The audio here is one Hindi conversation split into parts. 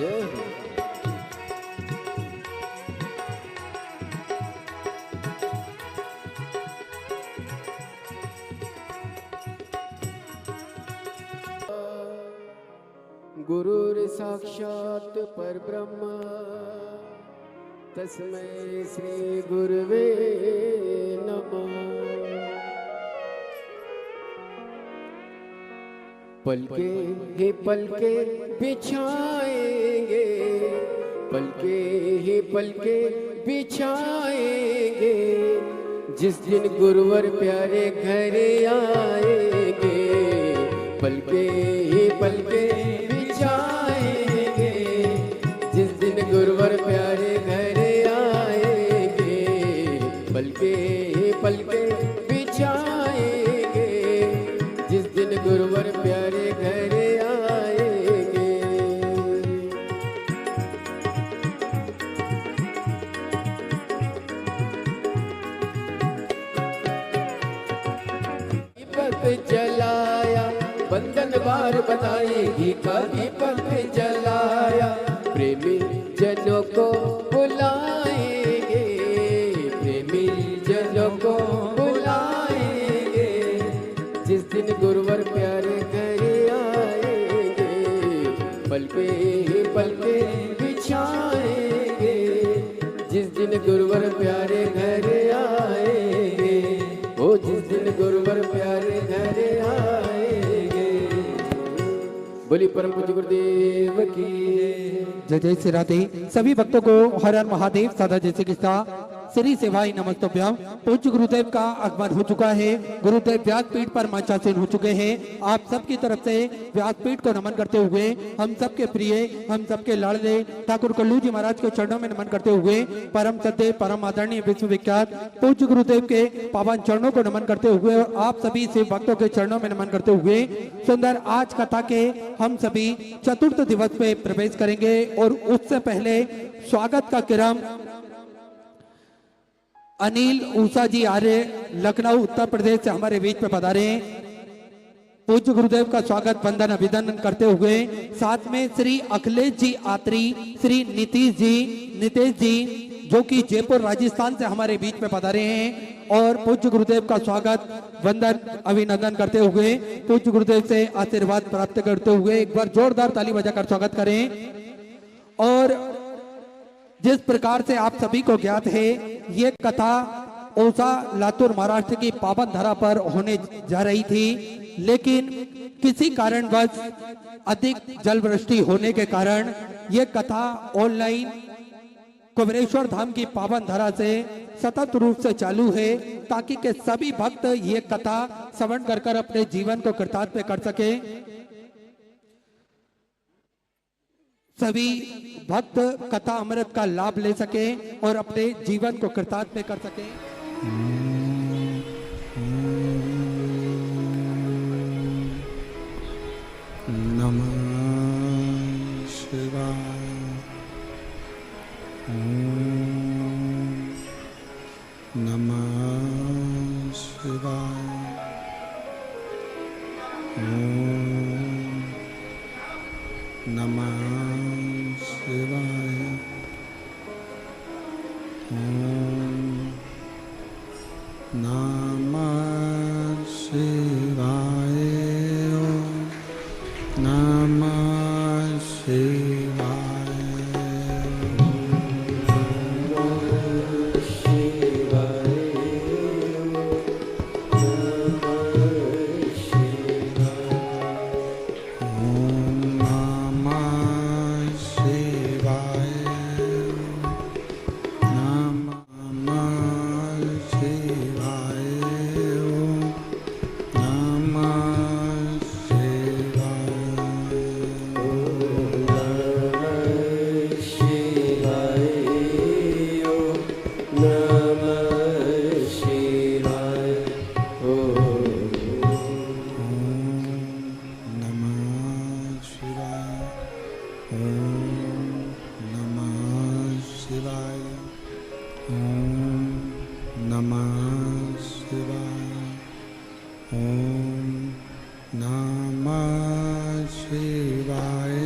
जय हो। गुरुर् साक्षात् परब्रह्म तस्मै श्री गुरुवे नमः। पलके ही पलके बिछाएंगे, पलके ही पलके बिछाएंगे, जिस दिन गुरुवर प्यारे घर आएंगे। पलके ही पलके बिछाएंगे, जिस दिन गुरुवर प्यारे घर आएंगे। पलके ही पलके बिछाएंगे, जिस दिन गुरुवर प्यारे घर आएंगे। दीपक जलाया बंधन बार बताएगी, का दीपक जलाया प्रेमी जनों को बुलाएंगे, प्रेमी जनों को बुलाएंगे, जिस दिन गुरुवर प्यारे घर आएंगे। पलके ही पलके बिछाएंगे, जिस दिन गुरुवर प्यारे घर आएंगे। ओ जिस दिन गुरुवर प्यारे घर आएंगे। बोली परम पूज्य गुरुदेव की जय जय श्री राधे। सभी भक्तों को हर हर महादेव सदा जय श्री कृष्ण श्री सेवाई नमस्तभ्यम। पूज्य गुरुदेव का आगमन हो चुका है। गुरुदेव व्यासपीठ पर मंचासीन हो चुके हैं। आप सबकी तरफ से व्यासपीठ को नमन करते हुए हम सबके प्रिय, हम सबके लाडले ठाकुर कल्लू जी महाराज के चरणों में नमन करते हुए परम सत्य परम आदरणीय विश्वविख्यात पूज्य गुरुदेव के पावन चरणों को नमन करते हुए और आप सभी शिव भक्तों के चरणों में नमन करते हुए सुंदर आज कथा के हम सभी चतुर्थ दिवस पे प्रवेश करेंगे। और उससे पहले स्वागत का क्रम अनिल ऊषा जी आर्य लखनऊ उत्तर प्रदेश से हमारे बीच में पधारे हैं। पूज्य गुरुदेव का स्वागत वंदन अभिनंदन करते हुए साथ में श्री अखिलेश जी आत्री, श्री नितेश जी जो कि जयपुर राजस्थान से हमारे बीच में पधारे हैं और पूज्य गुरुदेव का स्वागत वंदन अभिनंदन करते हुए पूज्य गुरुदेव से आशीर्वाद प्राप्त करते हुए एक बार जोरदार ताली बजाकर स्वागत करें। और जिस प्रकार से आप सभी को ज्ञात है, ये कथा ओसा लातूर महाराष्ट्र की पावन धरा पर होने जा रही थी, लेकिन किसी कारणवश अधिक जलवृष्टि होने के कारण ये कथा ऑनलाइन कुबेरेश्वर धाम की पावन धरा से सतत रूप से चालू है, ताकि के सभी भक्त ये कथा श्रवण कर अपने जीवन को कृतार्थ कर सके। सभी भक्त कथा अमृत का लाभ ले सके और अपने जीवन को कृतार्थ कर सके। नमः शिवाय। नमः शिवाय। नमः शिवाय। नमः शिवाय। नमः शिवाय।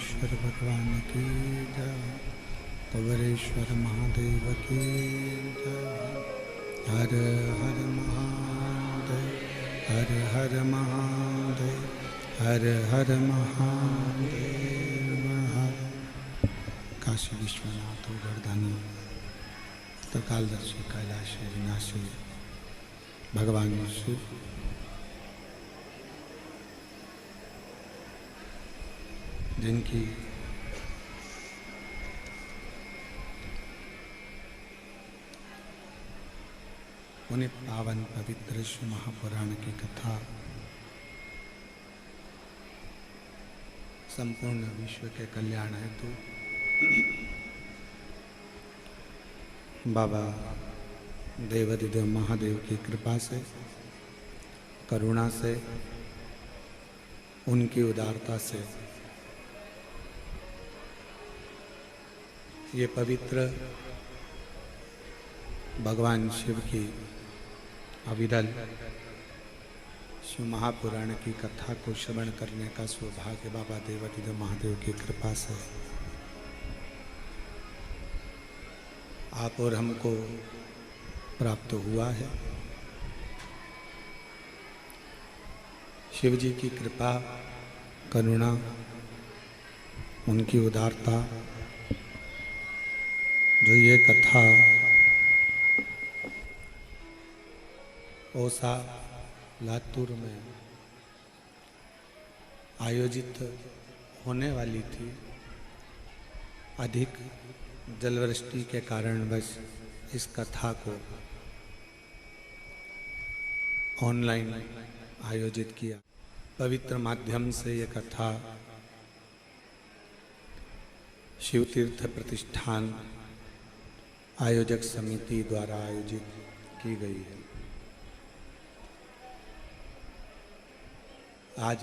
उमामहेश्वर भगवान की जय, कवरेश्वर महादेव की जय। हर हर महादेव, हर हर महादेव, हर हर महादेव। हर काशी विश्वनाथ उदरदानी त्रिकालदर्शी कैलाश विनाशी भगवान शिव जिनकी पुनित पावन पवित्र शिव महापुराण की कथा संपूर्ण विश्व के कल्याण हेतु बाबा देवाधिदेव महादेव की कृपा से, करुणा से, उनकी उदारता से ये पवित्र भगवान शिव की अविरल शिव महापुराण की कथा को श्रवण करने का सौभाग्य बाबा देवाधिदेव महादेव की कृपा से आप और हमको प्राप्त हुआ है। शिव जी की कृपा, करुणा, उनकी उदारता, जो ये कथा ओसा लातूर में आयोजित होने वाली थी, अधिक जलवृष्टि के कारण बस इस कथा को ऑनलाइन आयोजित किया। पवित्र माध्यम से ये कथा शिव तीर्थ प्रतिष्ठान आयोजक समिति द्वारा आयोजित की गई है। आज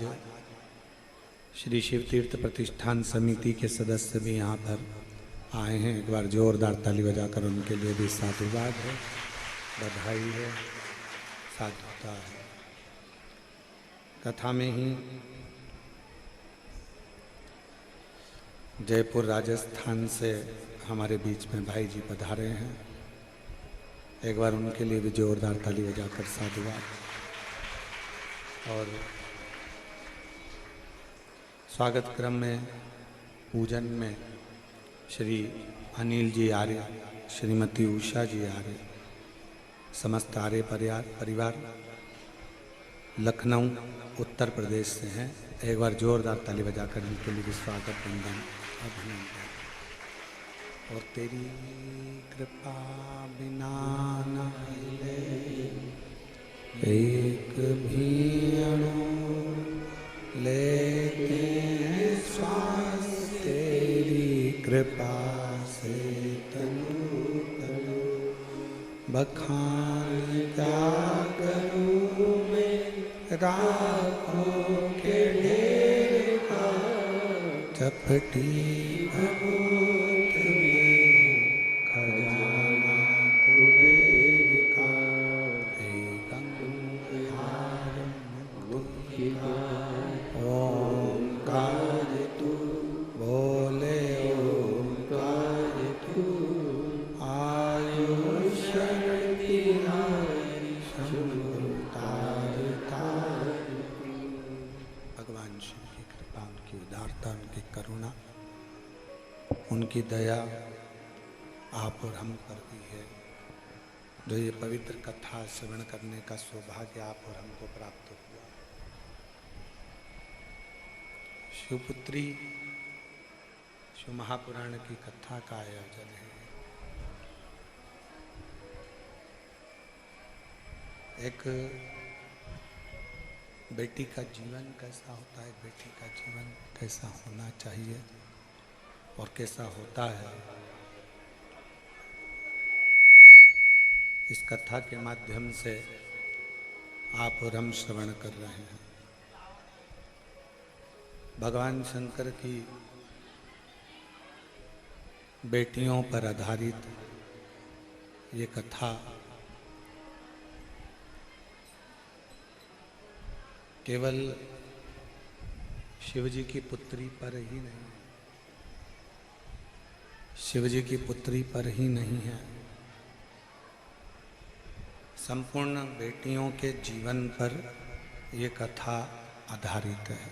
श्री शिव तीर्थ प्रतिष्ठान समिति के सदस्य भी यहाँ पर आए हैं। एक बार जोरदार ताली बजाकर उनके लिए भी साधुवाद है, बधाई है, साधुता है। कथा में ही जयपुर राजस्थान से हमारे बीच में भाई जी पधारे हैं। एक बार उनके लिए भी जोरदार ताली बजाकर साधुवाद। और स्वागत क्रम में पूजन में श्री अनिल जी आर्य, श्रीमती उषा जी आर्य, समस्त आर्य परिवार लखनऊ उत्तर प्रदेश से हैं। एक बार जोरदार ताली बजाकर इनके लिए भी स्वागत, वंदन, अभिनंदन। और तेरी कृपा बिना न हिले एक भी अणु लेते हैं श्वास, तेरी कृपा से तनु तनु बखान क्या करूं मैं राखों के ढेर का, चपटी भभूत में खजाना कुबेर का, ओंकार तू बोले, ओंकार तू आयुष तिहारी तार तार। भगवान शिव की कृपा, उनकी उदारता, उनकी करुणा, उनकी दया आप और हम पर भी है। जो ये पवित्र कथा श्रवण करने का सौभाग्य आप और हमको प्राप्त हुआ। शिवपुत्री शिव महापुराण की कथा का आयोजन है। एक बेटी का जीवन कैसा होता है, बेटी का जीवन कैसा होना चाहिए और कैसा होता है, इस कथा के माध्यम से आप और हम श्रवण कर रहे हैं। भगवान शंकर की बेटियों पर आधारित ये कथा केवल शिव जी की पुत्री पर ही नहीं, शिव जी की पुत्री पर ही नहीं है, संपूर्ण बेटियों के जीवन पर ये कथा आधारित है।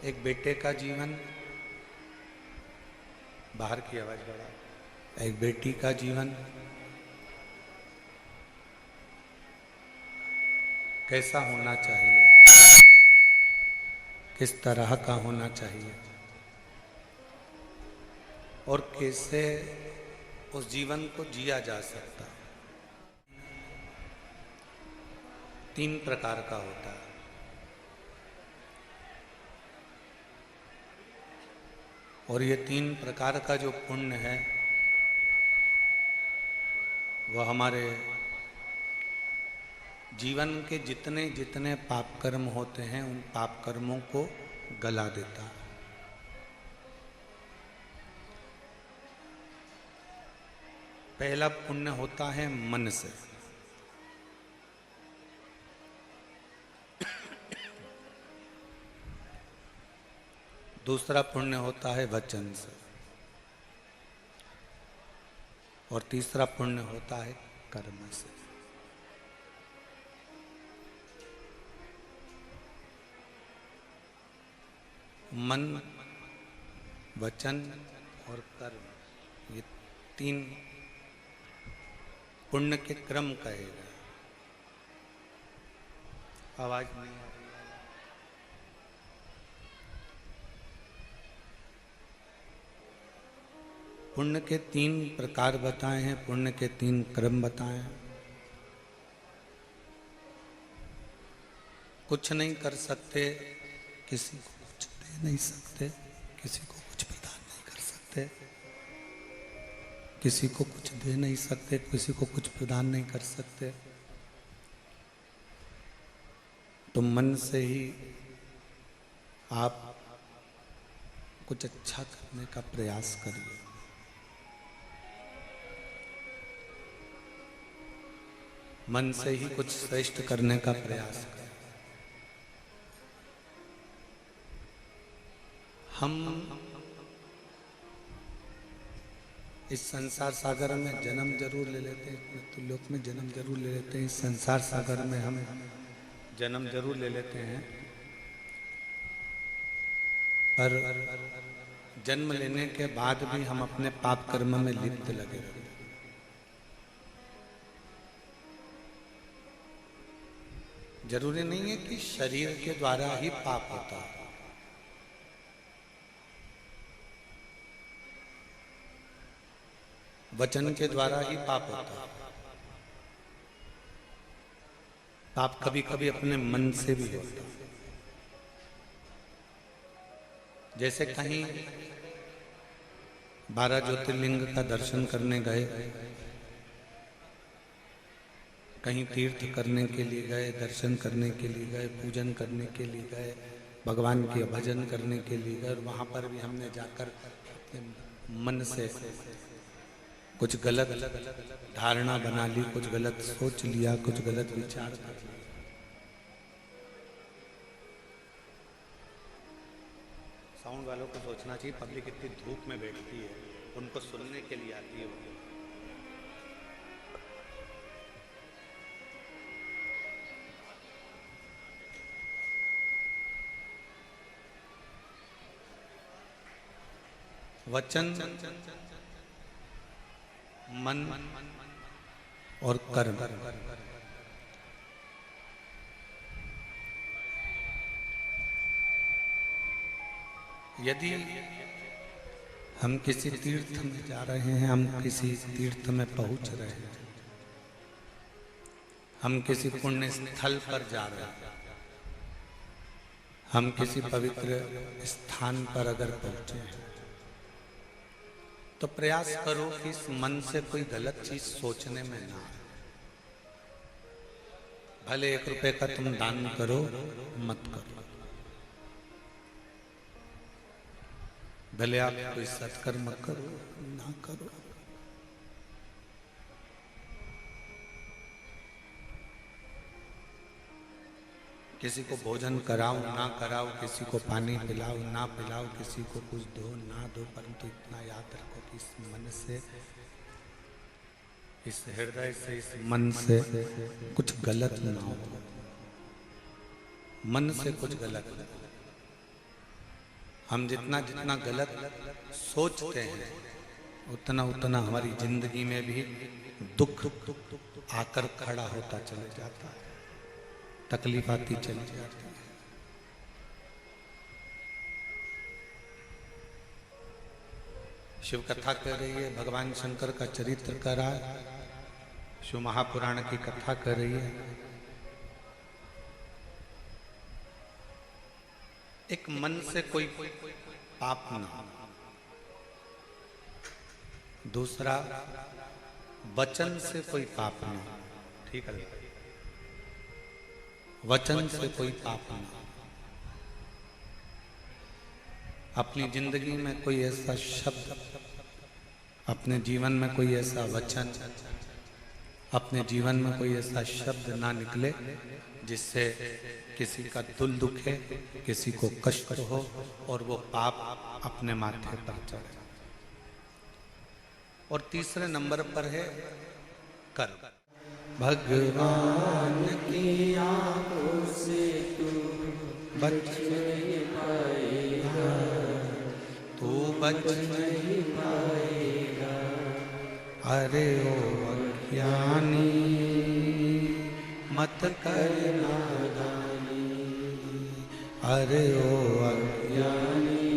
एक बेटे का जीवन, बाहर की आवाज बढ़ा, एक बेटी का जीवन कैसा होना चाहिए, किस तरह का होना चाहिए और कैसे उस जीवन को जिया जा सकता है। 3 प्रकार का होता है। और ये 3 प्रकार का जो पुण्य है वह हमारे जीवन के जितने जितने पाप कर्म होते हैं उन पाप कर्मों को गला देता है। पहला पुण्य होता है मन से, दूसरा पुण्य होता है वचन से और तीसरा पुण्य होता है कर्म से। मन, वचन और कर्म, ये 3 पुण्य के क्रम कहेगा। आवाज नहीं आ रही। पुण्य के 3 प्रकार बताए हैं, पुण्य के 3 क्रम बताए हैं। कुछ नहीं कर सकते, किसी को कुछ दे नहीं सकते, किसी को कुछ प्रदान नहीं कर सकते, किसी को कुछ दे नहीं सकते, किसी को कुछ प्रदान नहीं कर सकते। तो मन से ही आप कुछ अच्छा करने का प्रयास करिए। मन से ही कुछ श्रेष्ठ करने का प्रयास करें। हम इस संसार सागर में जन्म जरूर ले लेते हैं, मृत्युलोक में जन्म जरूर ले लेते हैं, इस संसार सागर में हम जन्म जरूर ले लेते हैं, पर जन्म लेने के बाद भी हम अपने पाप कर्म में लिप्त लगे रहते हैं। जरूरी नहीं है कि शरीर के द्वारा ही पाप होता है। वचन के द्वारा ही पाप होता है। पाप कभी कभी अपने मन से भी होता है। जैसे कहीं 12 ज्योतिर्लिंग का दर्शन करने गए, कहीं तीर्थ करने के लिए गए, दर्शन करने के लिए गए, पूजन करने के लिए गए, भगवान के भजन करने के लिए गए, और वहां पर भी हमने जाकर अपने मन से कुछ गलत धारणा बना ली, कुछ गलत सोच लिया, कुछ गलत विचार कर लिया। साउंड वालों को सोचना चाहिए, पब्लिक इतनी धूप में बैठती है, उनको सुनने के लिए आती है। वचन, मन और कर्म, यदि हम किसी तीर्थ में जा रहे हैं, हम किसी तीर्थ में पहुंच रहे हैं, हम किसी पुण्य स्थल पर जा रहे हैं, हम किसी पवित्र स्थान पर अगर पहुंचे हैं, तो प्रयास करो कि इस मन से कोई गलत चीज सोचने में ना आए। भले 1 रुपए का तुम दान करो, मत करो। भले आप कोई सत्कर्म करो, ना करो। किसी को भोजन कराओ ना कराओ, किसी को पानी पिलाओ ना पिलाओ, किसी को कुछ दो ना दो, परंतु इतना याद रखो कि इस मन से, इस हृदय से, इस मन से कुछ गलत ना हो। मन से कुछ गलत, हम जितना जितना गलत सोचते हैं उतना उतना हमारी जिंदगी में भी दुख आकर खड़ा होता चले जाता है, तकलीफ आती चली जाती है। शिव कथा कर रही है, भगवान शंकर का चरित्र कर रहा है, शिव महापुराण की कथा कर रही है। एक मन से कोई पाप ना, दूसरा वचन से कोई पाप ना, ठीक है, वचन से कोई पाप ना। अपनी जिंदगी में कोई ऐसा शब्द, अपने जीवन में कोई ऐसा वचन, अपने जीवन में कोई ऐसा शब्द ना निकले जिससे किसी का दिल दुखे, किसी को कष्ट हो और वो पाप अपने माथे पर चढ़े। और तीसरे नंबर पर है कर्म। भगवान की आंखों से तू बच नहीं पाएगा, तू बच नहीं पाएगा। अरे ओ अज्ञानी मत कर नादानी, अरे ओ अज्ञानी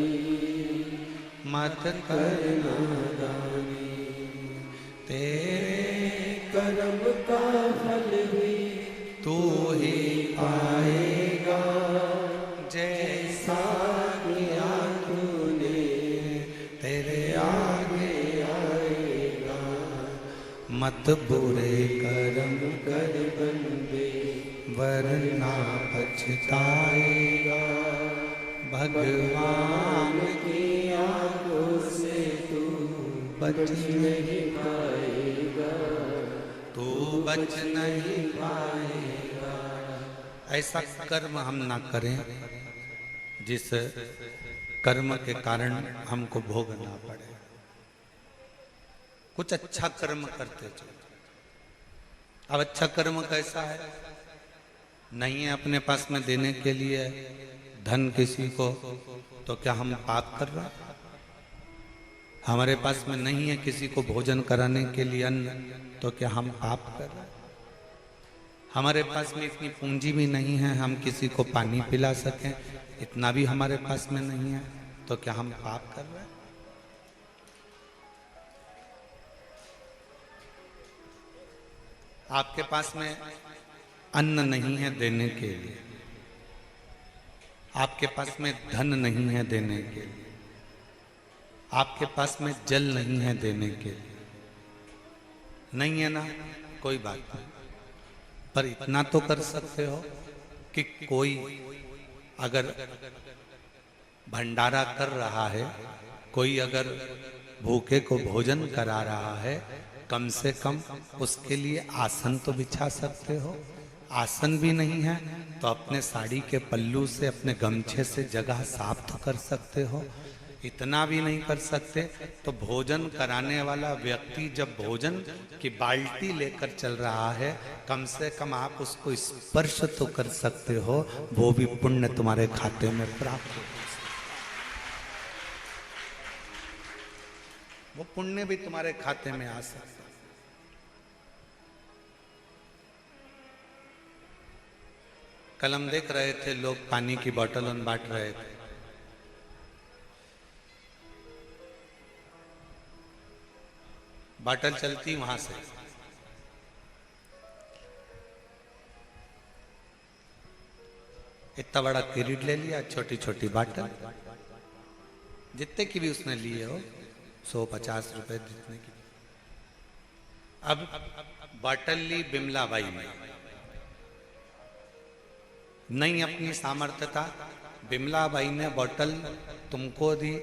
मत कर नादानी। तेरे कर्म का फल भी तू ही पाएगा, जैसा किया तूने तेरे आगे आएगा। मत बुरे कर्म कर बंदे वरना पछताएगा। भगवान की आंखों से तू बच नहीं पाएगा, तू बच नहीं पाएगा। ऐसा कर्म हम ना करें जिस कर्म के कारण हमको भोगना पड़े। कुछ अच्छा कर्म करते चलो। अब अच्छा कर्म कैसा है? नहीं है अपने पास में देने के लिए धन किसी को, तो क्या हम पाप कर रहे हैं? हमारे पास में नहीं है किसी को भोजन कराने के लिए अन्न, तो क्या हम पाप कर रहे हैं? हमारे पास में इतनी पूंजी भी नहीं है हम किसी को पानी पिला सकें, इतना भी हमारे पास में नहीं है, तो क्या हम पाप कर रहे हैं? आपके पास में अन्न नहीं है देने के लिए, आपके पास में धन नहीं है देने के लिए, आपके पास में जल नहीं है देने के लिए, नहीं है ना, कोई बात नहीं। पर इतना तो कर सकते हो कि कोई अगर भंडारा कर रहा है, कोई अगर भूखे को भोजन करा रहा है, कम से कम उसके लिए आसन तो बिछा सकते हो। आसन भी नहीं है तो अपने साड़ी के पल्लू से, अपने गमछे से जगह साफ तो कर सकते हो। इतना भी नहीं कर सकते तो भोजन कराने वाला व्यक्ति जब भोजन की बाल्टी लेकर चल रहा है, कम से कम आप उसको स्पर्श तो कर सकते हो, वो भी पुण्य तुम्हारे खाते में प्राप्त हो, वो पुण्य भी तुम्हारे खाते में आ सकता है। कल हम देख रहे थे लोग पानी की बोतल बांट रहे थे। बोतल चलती वहां से, इतना बड़ा किरीट ले लिया, छोटी छोटी बोतल, जितने की भी उसने लिए हो, 150 रुपए जितने की। अब बोतल ली बिमला बाई ने, नहीं अपनी सामर्थ्यता, बिमला बाई ने बोतल तुमको दी,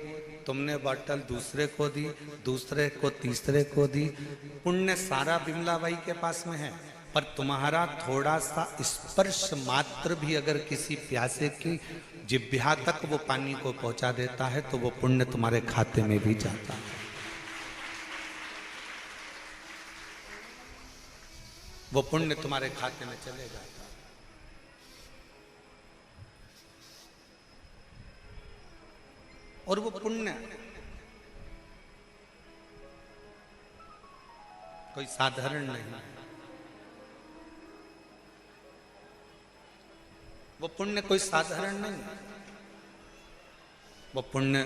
तुमने बोतल दूसरे को दी, दूसरे को तीसरे को दी, पुण्य सारा बिमला बाई के पास में है, पर तुम्हारा थोड़ा सा स्पर्श मात्र भी अगर किसी प्यासे की जिह्वा तक वो पानी को पहुंचा देता है तो वो पुण्य तुम्हारे खाते में भी जाता है। वो पुण्य तुम्हारे खाते में चले जाता है। और वो पुण्य कोई साधारण नहीं, वो पुण्य कोई साधारण नहीं। वो पुण्य,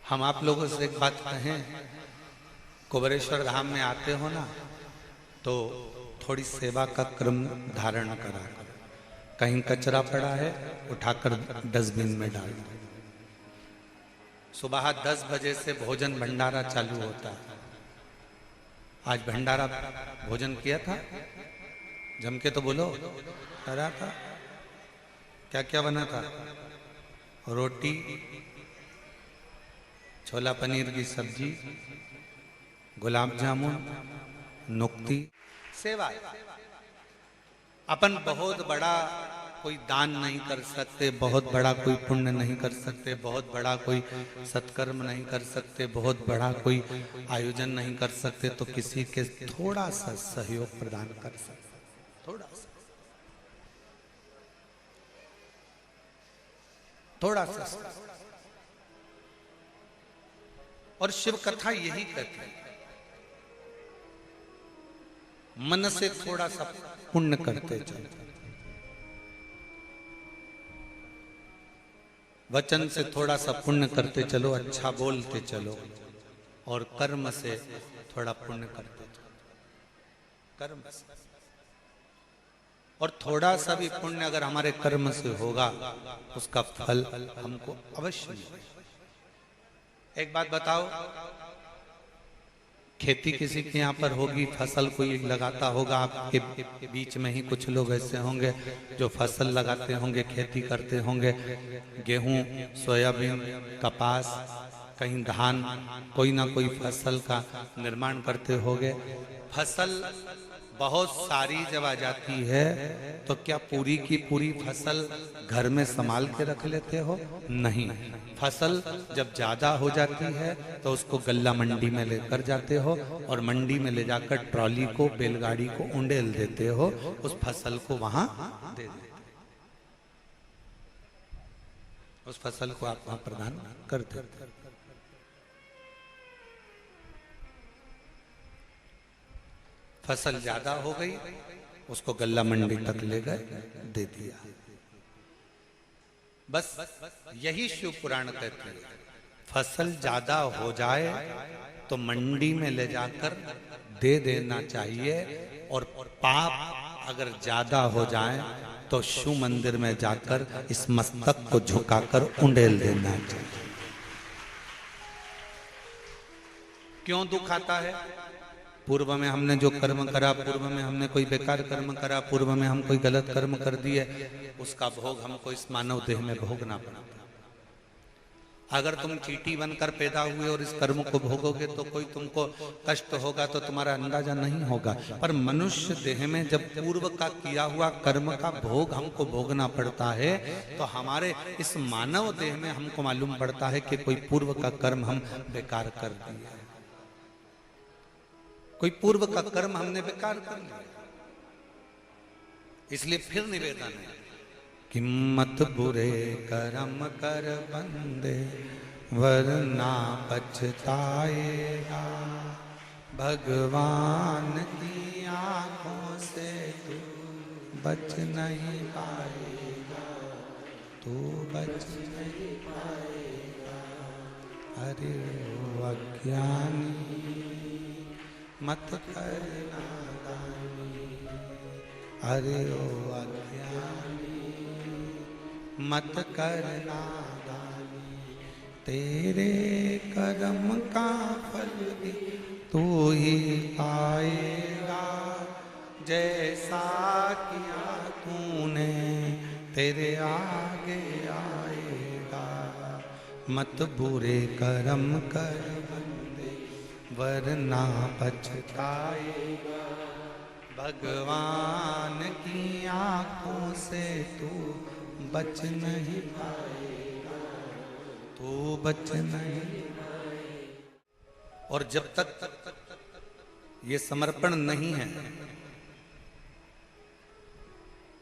हम आप लोगों से एक बात कहें, कुबेरेश्वर धाम में आते हो ना तो थोड़ी सेवा का क्रम धारण करा करो। कहीं कचरा पड़ा है उठाकर डस्टबिन में डाल दो। सुबह 10 बजे से भोजन भंडारा चालू होता है। आज भंडारा भोजन किया था, जम के तो बोलो, करा था। क्या क्या बना था? रोटी, छोला पनीर की सब्जी, गुलाब जामुन, नुक्ती, सेवा। अपन बहुत बड़ा कोई दान नहीं कर सकते, बहुत बड़ा कोई पुण्य नहीं कर सकते, बहुत बड़ा कोई सत्कर्म नहीं कर सकते, बहुत बड़ा कोई आयोजन नहीं कर सकते, तो किसी के थोड़ा सा सहयोग प्रदान कर सकते, थोड़ा सा, थोड़ा सा। और शिव कथा यही कहती है, मन से थोड़ा सा पुण्य करते चलो, वचन से थोड़ा सा पुण्य करते चलो, अच्छा बोलते चलो, और कर्म से थोड़ा पुण्य करते चलो, कर्म से। और थोड़ा सा भी पुण्य अगर हमारे कर्म से होगा उसका फल हमको अवश्य मिलेगा। एक बात बताओ, खेती किसी के यहाँ पर होगी, फसल कोई लगाता होगा, आपके बीच में ही कुछ लोग ऐसे होंगे जो फसल लगाते होंगे, खेती करते होंगे, गेहूं, सोयाबीन, कपास, कहीं धान, कोई ना कोई फसल का निर्माण करते होंगे। फसल बहुत सारी जब आ जाती है तो क्या पूरी की पूरी फसल घर में संभाल के रख लेते हो? नहीं। फसल जब ज्यादा हो जाती है तो उसको गल्ला मंडी में लेकर जाते हो, और मंडी में ले जाकर ट्रॉली को, बैलगाड़ी को उंडेल देते हो, उस फसल को वहां दे देते, उस फसल को आप वहां प्रदान कर देते। फसल ज्यादा हो गई, उसको गल्ला मंडी तक ले गए, दे दिया। बस यही शिव पुराण कहते हैं, फसल ज्यादा हो जाए तो मंडी में ले जाकर दे देना चाहिए, और पाप अगर ज्यादा हो जाए तो शिव मंदिर में जाकर इस मस्तक को झुकाकर उंडेल देना चाहिए। क्यों दुख आता है? पूर्व में हमने जो कर्म करा, पूर्व में हमने कोई बेकार कर्म करा, पूर्व में हम कोई गलत कर्म कर दिए, उसका भोग हमको इस मानव देह में भोगना पड़ा। अगर तुम चींटी बनकर पैदा हुए और इस कर्म को भोगोगे तो कोई तुमको कष्ट होगा, तो तुम्हारा अंदाजा नहीं होगा। पर मनुष्य देह में जब पूर्व का किया हुआ कर्म का भोग हमको भोगना पड़ता है, तो हमारे इस मानव देह में हमको मालूम पड़ता है कि कोई पूर्व का कर्म हम बेकार कर दिया, कोई पूर्व का कर्म हमने बेकार कर लिया। इसलिए फिर निवेदन है कि मत बुरे कर्म कर बंदे, वरना पछताएगा, भगवान की आंखों से तू बच नहीं पाएगा, तू बच नहीं पाएगा। अरे ओ अज्ञानी मत कर नादानी, अरे ओ अज्ञानी मत कर नादानी, तेरे कर्म का फल भी तू ही पाएगा, जैसा किया तूने तेरे आगे आएगा। मत बुरे कर्म कर बंदे, वरना पछताएगा। भगवान की आंखों से तू बच नहीं पाएगा, तू बच नहीं। और जब तक ये समर्पण नहीं है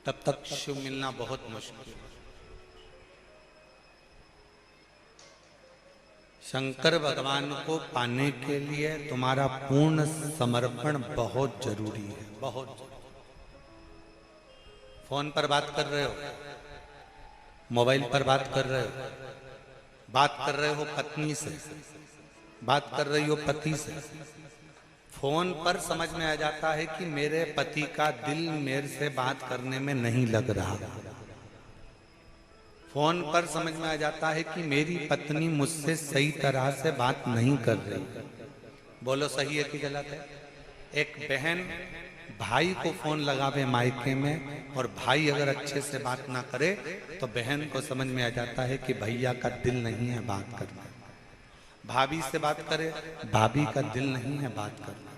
तब तक शिव मिलना बहुत मुश्किल है। शंकर भगवान को पाने के लिए तुम्हारा पूर्ण समर्पण बहुत जरूरी है, बहुत जरूरी। फोन पर बात कर रहे हो, मोबाइल पर बात कर रहे हो, बात कर रहे हो पत्नी से, बात कर रही हो पति से। फोन पर समझ में आ जाता है कि मेरे पति का दिल मेरे से बात करने में नहीं लग रहा। फोन पर समझ में आ जाता है कि मेरी पत्नी मुझसे सही तरह से बात नहीं कर रही। बोलो सही है कि गलत है? एक बहन भाई को फोन लगावे मायके में और भाई अगर अच्छे से बात ना करे तो बहन को समझ में आ जाता है कि भैया का दिल नहीं है बात करना। भाभी से बात करे, भाभी का दिल नहीं है बात करना।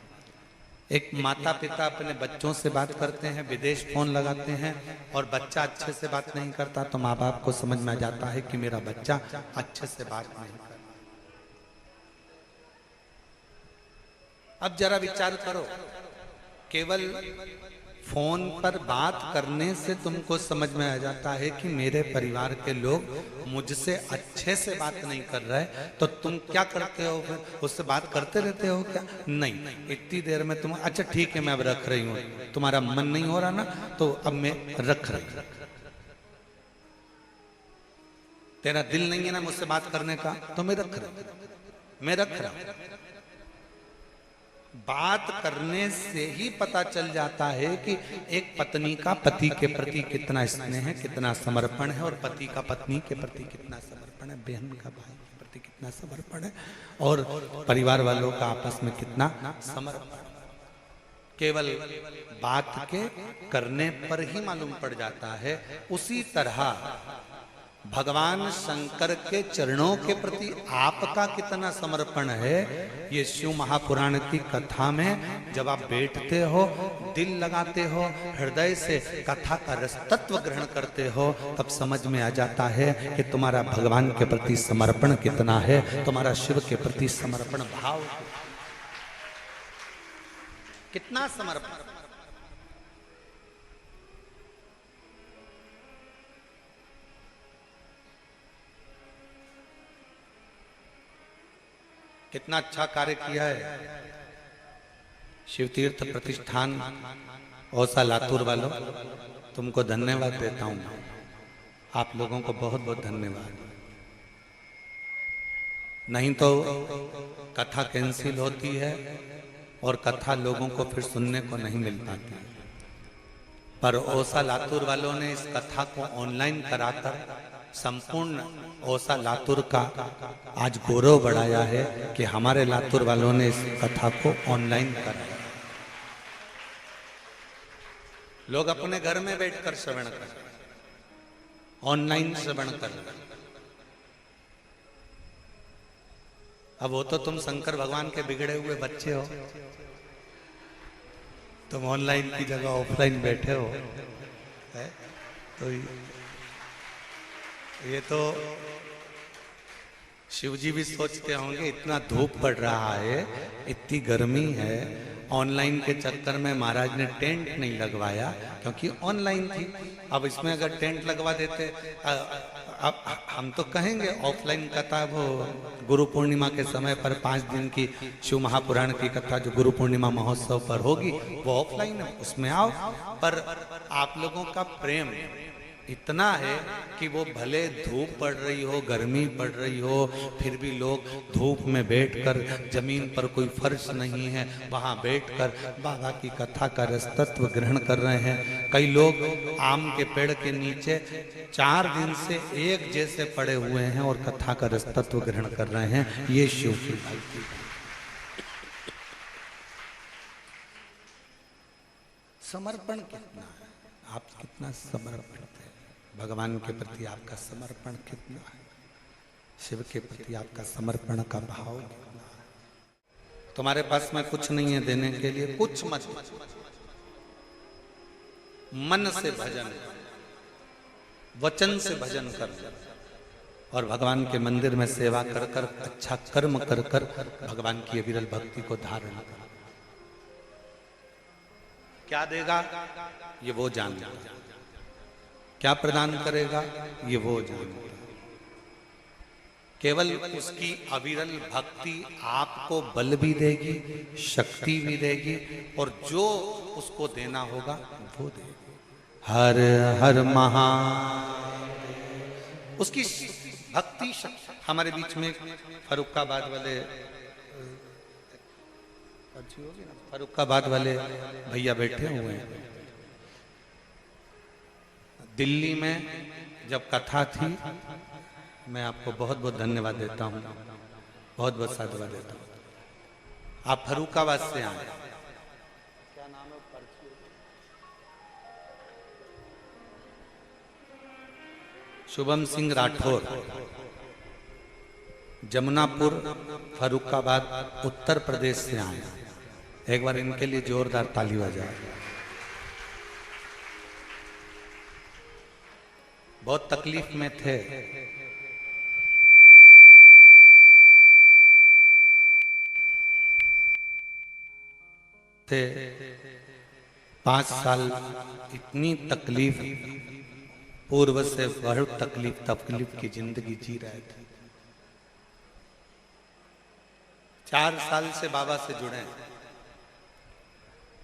एक माता पिता अपने बच्चों से बात करते हैं, विदेश फोन लगाते हैं और बच्चा अच्छे से बात नहीं करता तो माँ बाप को समझ में आ जाता है कि मेरा बच्चा अच्छे से बात नहीं करता। अब जरा विचार करो, केवल फोन पर बात करने से तुमको समझ में आ जाता है कि मेरे परिवार के लोग मुझसे अच्छे से बात नहीं कर रहे, तो तुम क्या करते हो फिर? उससे बात करते रहते हो क्या? नहीं, इतनी देर में तुम अच्छा ठीक है मैं अब रख रही हूँ, तुम्हारा मन नहीं हो रहा ना तो अब मैं रख रही हूँ। तेरा दिल नहीं है ना मुझसे बात करने का तो मैं रख रहा हूँ। बात करने से ही पता चल जाता है कि एक पत्नी का पति के प्रति कितना स्नेह है, कितना समर्पण है, और पति का पत्नी के प्रति कितना समर्पण है, बहन का भाई के प्रति कितना समर्पण है, और परिवार वालों का आपस में कितना समर्पण। केवल बात के करने पर ही मालूम पड़ जाता है। उसी तरह भगवान शंकर के चरणों के प्रति आपका कितना समर्पण है, ये शिव महापुराण की कथा में जब आप बैठते हो, दिल लगाते हो, हृदय से कथा का रस तत्व ग्रहण करते हो, तब समझ में आ जाता है कि तुम्हारा भगवान के प्रति समर्पण कितना है, तुम्हारा शिव के प्रति समर्पण भाव कितना समर्पण। कितना अच्छा कार्य किया है शिव तीर्थ प्रतिष्ठान औसा लातूर वालों, तुमको धन्यवाद देता हूं। आप लोगों को बहुत बहुत धन्यवाद। नहीं तो कथा कैंसिल होती है और कथा लोगों को फिर सुनने को नहीं मिल पाती। पर औसा लातूर वालों ने इस कथा को ऑनलाइन कराकर संपूर्ण औसा लातूर का आज गौरव बढ़ाया है कि हमारे लातूर वालों ने इस कथा को ऑनलाइन कराया। लोग अपने घर में बैठकर श्रवण कर, ऑनलाइन श्रवण कर। अब वो तो तुम शंकर भगवान के बिगड़े हुए बच्चे हो, तुम ऑनलाइन की जगह ऑफलाइन बैठे हो है? तो ये तो शिवजी भी सोचते होंगे इतना धूप पड़ रहा है, इतनी गर्मी है, ऑनलाइन के चक्कर में महाराज ने टेंट नहीं लगवाया, क्योंकि ऑनलाइन थी। अब इसमें अगर टेंट लगवा देते, अब हम तो कहेंगे ऑफलाइन कथा वो गुरु पूर्णिमा के समय पर 5 दिन की शिव महापुराण की कथा जो गुरु पूर्णिमा महोत्सव पर होगी वो ऑफलाइन है, उसमें आओ। पर आप लोगों का प्रेम इतना है कि वो भले धूप पड़ रही हो, गर्मी पड़ रही हो, फिर भी लोग धूप में बैठकर, जमीन पर कोई फर्श नहीं है, वहां बैठकर बाबा की कथा का रस तत्व ग्रहण कर रहे हैं। कई लोग आम के पेड़ के नीचे 4 दिन से एक जैसे पड़े हुए हैं और कथा का रस तत्व ग्रहण कर रहे हैं। ये शिव की भक्ति। समर्पण कितना है, आप कितना समर्पण है भगवान के प्रति, आपका समर्पण कितना है, शिव के प्रति आपका समर्पण का भाव कितना है। तुम्हारे पास में कुछ नहीं है देने के लिए, कुछ मत, मन से भजन, वचन से भजन कर और भगवान के मंदिर में सेवा कर कर, अच्छा कर्म कर कर भगवान की अविरल भक्ति को धारण कर। क्या देगा ये वो जानता, क्या प्रदान करेगा ये वो जानता। केवल उसकी अविरल भक्ति आपको बल भी देगी, शक्ति भी देगी, और जो उसको देना होगा वो देगी। हर हर महादेव। उसकी भक्ति शक्ति। हमारे बीच में फरुखाबाद वाले भैया बैठे हुए हैं। दिल्ली में जब कथा थी, मैं आपको बहुत बहुत धन्यवाद देता हूं, बहुत बहुत साधुवाद देता हूं। आप फरुखाबाद से आए, क्या नाम है? शुभम सिंह राठौर, जमुनापुर, फरुखाबाद, उत्तर प्रदेश से आए। एक बार इनके लिए जोरदार ताली बजाए। बहुत तकलीफ में थे, थे 5 साल इतनी तकलीफ, पूर्व से बहुत तकलीफ की जिंदगी जी रहे थे। 4 साल से बाबा से जुड़े,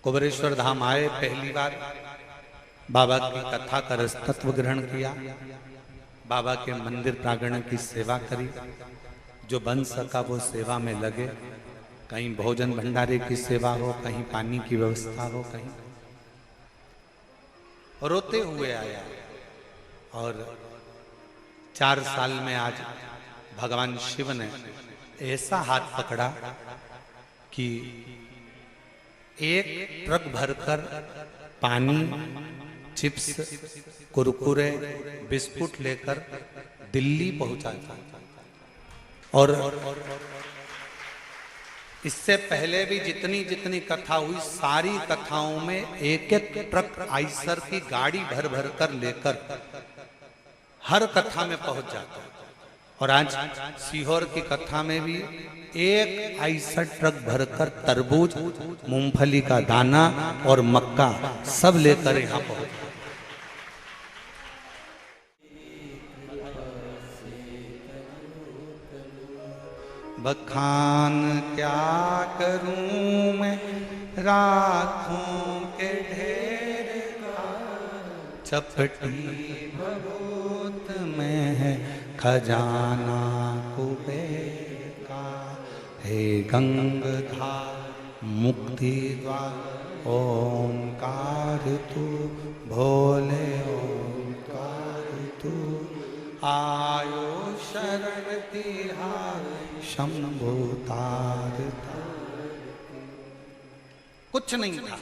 कुबरेश्वर धाम आए, पहली बार बाबा की कथा का रसतत्व ग्रहण किया, बाबा के मंदिर प्रांगण की सेवा करी, जो बन सका वो सेवा में लगे। कहीं भोजन भंडारे की सेवा हो, कहीं पानी की व्यवस्था हो, कहीं रोते हुए आया। और 4 साल में आज भगवान शिव ने ऐसा हाथ पकड़ा कि 1 ट्रक भरकर पानी, चिप्स, कुरकुरे, बिस्कुट लेकर दिल्ली पहुंचा। और इससे पहले भी जितनी जितनी कथा हुई, सारी कथाओं में 1-1 ट्रक आइसर की गाड़ी भर भर कर लेकर हर कथा में पहुंच जाता। और आज सीहोर की कथा में भी 1 आइसर ट्रक भरकर तरबूज, मूंगफली का दाना और मक्का सब लेकर यहाँ पहुंच। बखान क्या करूं मैं राखों के ढेर का, चपटी भगोत में है खजाना कुबेर का। हे गंगाधार मुक्ति द्वार ओंकार तू, भोले ओंकार तू, आयो शरण तिहार शंभु तार। कुछ नहीं था,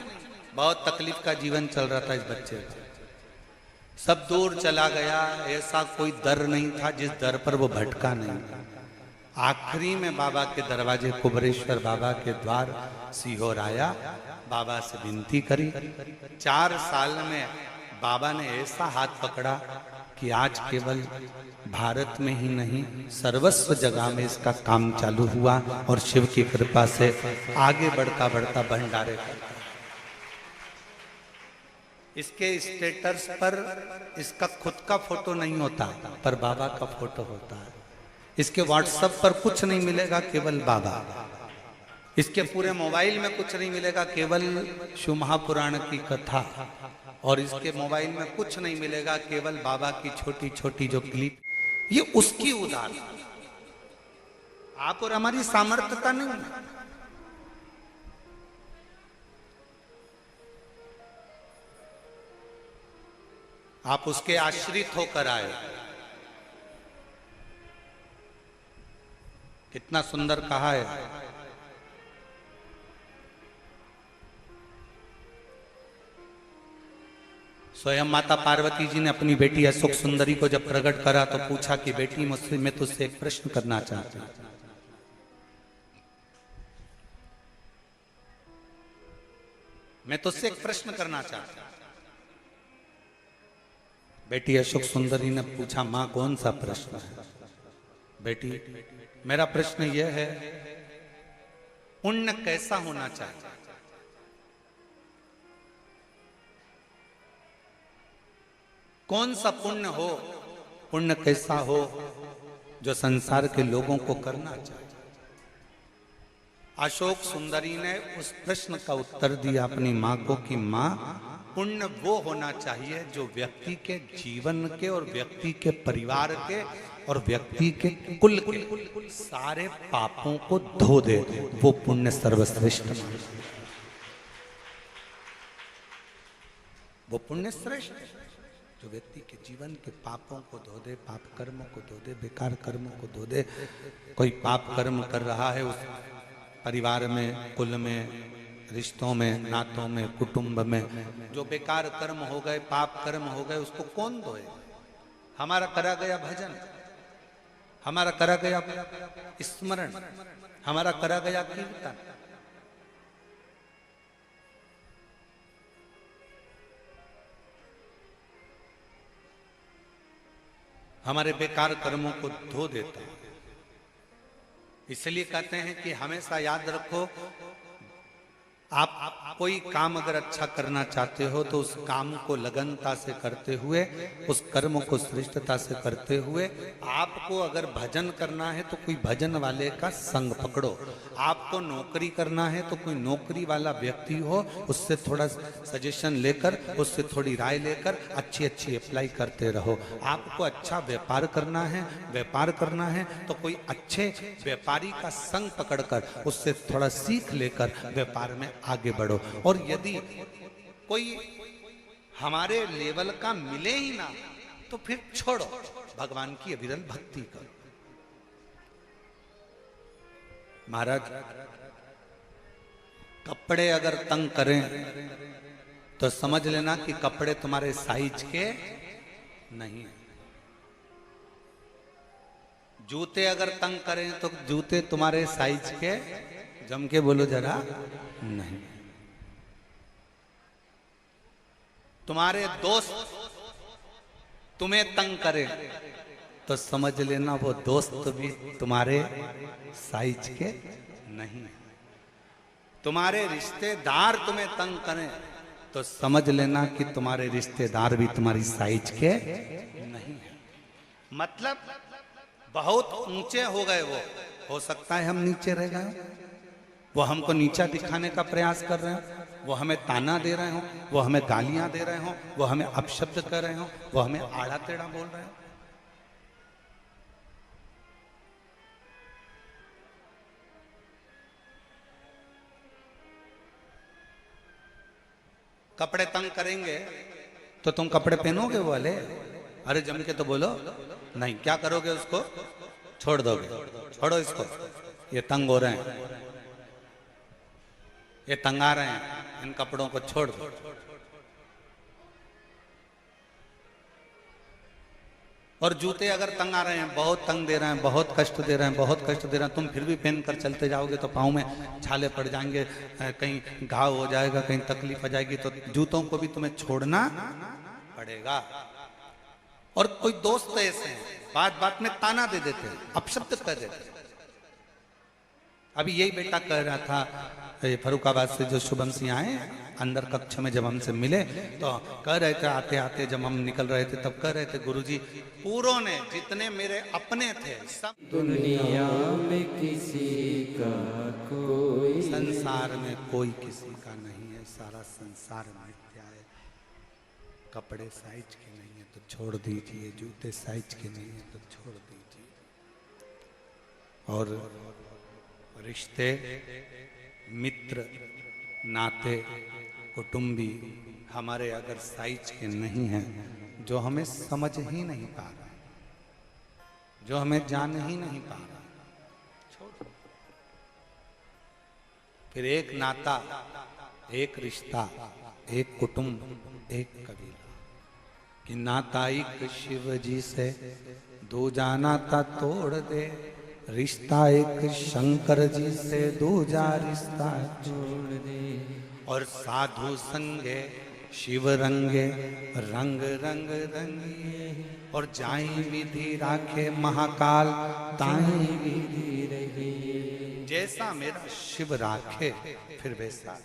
बहुत तकलीफ का जीवन चल रहा था इस बच्चे का। सब दूर चला गया, ऐसा कोई दर नहीं था जिस दर पर वो भटका नहीं। आखिरी में बाबा के दरवाजे, कुबरेश्वर बाबा के द्वार सीहोर आया, बाबा से विनती करी। 4 साल में बाबा ने ऐसा हाथ पकड़ा कि आज केवल भारत में ही नहीं, सर्वस्व जगह में इसका काम चालू हुआ। और शिव की कृपा से आगे बढ़ता बढ़ता भंडारे करता। इसके स्टेटस पर इसका खुद का फोटो नहीं होता, पर बाबा का फोटो होता है। इसके व्हाट्सएप पर कुछ नहीं मिलेगा, केवल बाबा। इसके पूरे मोबाइल में कुछ नहीं मिलेगा, केवल शिव महापुराण की कथा। और इसके मोबाइल में कुछ नहीं मिलेगा, केवल बाबा की छोटी छोटी जो क्लिप। ये उसकी उदार, आप और हमारी सामर्थ्यता नहीं है। आप उसके आश्रित होकर आए। कितना सुंदर कहा है। स्वयं माता पार्वती जी ने अपनी बेटी अशोक सुंदरी को जब प्रकट करा तो पूछा कि बेटी, मुझसे मैं तुझसे एक प्रश्न करना चाहती हूं। मैं तुझसे एक प्रश्न करना चाहता हूं। बेटी अशोक सुंदरी ने पूछा, मां कौन सा प्रश्न है? बेटी मेरा प्रश्न यह है, पुण्य कैसा होना चाहिए? कौन सा पुण्य हो, पुण्य कैसा हो जो संसार के लोगों को करना चाहिए? अशोक सुंदरी ने उस प्रश्न का उत्तर दिया अपनी मां को कि मां, पुण्य वो होना चाहिए जो व्यक्ति के जीवन के और व्यक्ति के परिवार के और व्यक्ति के कुल के सारे पापों को धो दे, वो पुण्य सर्वश्रेष्ठ माना। वो पुण्य श्रेष्ठ जो व्यक्ति के जीवन के पापों को धो दे, पाप कर्मों को धो दे, बेकार कर्मों को धो दे। कोई पाप कर्म कर रहा है उस परिवार में, कुल में, रिश्तों में, नातों में, कुटुंब में जो बेकार कर्म हो गए, पाप कर्म हो गए, उसको कौन धोए? हमारा करा गया भजन, हमारा करा गया स्मरण, हमारा करा गया कीर्तन, हमारे बेकार कर्मों को धो देता है। इसलिए कहते हैं कि हमेशा याद रखो, आप कोई काम अगर अच्छा करना चाहते हो तो उस काम को लगनता से करते हुए, उस कर्म को श्रेष्ठता से करते हुए, आपको अगर भजन करना है तो कोई भजन वाले का संग पकड़ो। आपको नौकरी करना है तो कोई नौकरी वाला व्यक्ति हो, उससे थोड़ा सजेशन लेकर, उससे थोड़ी राय लेकर अच्छी अच्छी अप्लाई करते रहो। आपको अच्छा व्यापार करना है, व्यापार करना है तो कोई अच्छे व्यापारी का संग पकड़कर उससे थोड़ा सीख लेकर व्यापार में आगे बढ़ो। और यदि कोई हमारे लेवल का मिले ही ना तो फिर छोड़ो, भगवान की अविरल भक्ति करो। महाराज, कपड़े अगर तंग करें तो समझ लेना कि कपड़े तुम्हारे साइज के नहीं है। जूते अगर तंग करें तो जूते तुम्हारे साइज के, जम के बोलो जरा, नहीं। तुम्हारे दोस्त तुम्हें तंग करे तो समझ लेना वो दोस्त भी तुम्हारे साइज के नहीं। तुम्हारे रिश्तेदार तुम्हें तंग करें तो समझ लेना कि तुम्हारे रिश्तेदार भी तुम्हारी साइज के नहीं है। मतलब बहुत ऊंचे हो गए वो, हो सकता है हम नीचे रह गए, वो हमको नीचा दिखाने का प्रयास कर रहे हो, वो हमें ताना दे रहे हो, वो हमें गालियां दे रहे हो, वो हमें अपशब्द कर रहे हो, वो हमें आड़ा टेढ़ा बोल रहे हो। कपड़े तंग करेंगे तो तुम कपड़े पहनोगे वो वाले? अरे जम के तो बोलो, नहीं। क्या करोगे? उसको छोड़ दोगे। छोड़ो इसको, ये तंग हो रहे हैं, ये तंगा रहे हैं, इन कपड़ों को छोड़ दो। और जूते अगर तंग आ रहे हैं, बहुत तंग दे रहे हैं, बहुत कष्ट दे रहे हैं, बहुत कष्ट दे रहे हैं, तुम फिर भी पहन कर चलते जाओगे तो पाँव में छाले पड़ जाएंगे, कहीं घाव हो जाएगा, कहीं तकलीफ हो जाएगी, तो जूतों को भी तुम्हें छोड़ना पड़ेगा। और कोई दोस्त ऐसे हैं, बात बात में ताना दे देते हैं, अपशब्द कर देते हैं। अभी यही बेटा कह रहा था, फरुखाबाद से जो शुभम सिंह आए अंदर कक्ष में जब हमसे मिले तो कह रहे थे, आते आते जब हम निकल रहे थे तब कह रहे थे, गुरुजी पूरों ने जितने मेरे अपने थे सब दुनिया में किसी का कोई, संसार में कोई किसी का नहीं है, सारा संसार मिथ्या है। कपड़े साइज के नहीं है तो छोड़ दीजिए, जूते साइज के नहीं है तो छोड़ दीजिए। और रिश्ते, मित्र, नाते, कुटुंबी हमारे अगर साइज के नहीं हैं, जो हमें समझ ही नहीं पा रहा, जो हमें जान ही नहीं पा रहा, छोड़। फिर एक नाता, एक रिश्ता, एक कुटुंब, एक कबीला कि नाता एक शिव जी से दूजा नाता तोड़ दे, रिश्ता एक शंकर जी से दूजा रिश्ता छोड़ दे। और साधु संगे शिव रंगे रंग रंग रंगिए, और जाई विधि राखे महाकाल ताई विधि रहिए। जैसा मेरा शिव राखे फिर वैसा,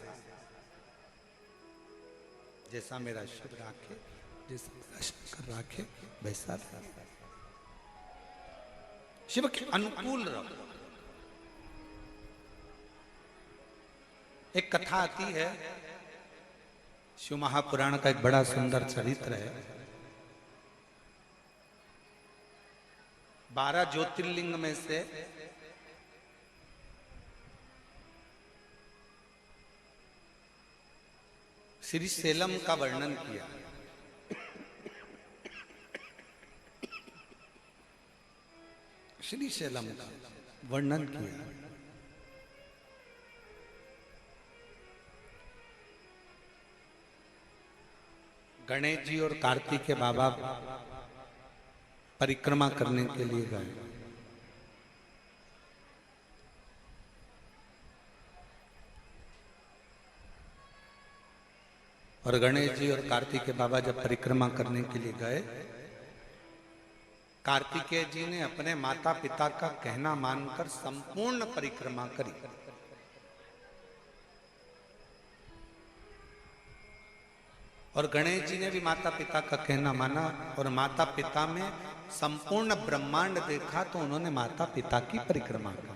जैसा मेरा शिव राखे, जैसा मेरा शंकर राखे वैसा रहे। शिव के अनुकूल रहो। एक कथा आती है, शिव महापुराण का एक बड़ा सुंदर चरित्र है। 12 ज्योतिर्लिंग में से श्री सेलम का वर्णन किया। श्री सेलम का वर्णन किया। गणेश जी और कार्तिक बाबा परिक्रमा करने के लिए गए। और गणेश जी और कार्तिकेय बाबा जब परिक्रमा करने के लिए गए, कार्तिकेय जी ने अपने माता पिता का कहना मानकर संपूर्ण परिक्रमा करी। और गणेश जी ने भी माता पिता का कहना माना, और माता पिता में संपूर्ण ब्रह्मांड देखा तो उन्होंने माता पिता की परिक्रमा की।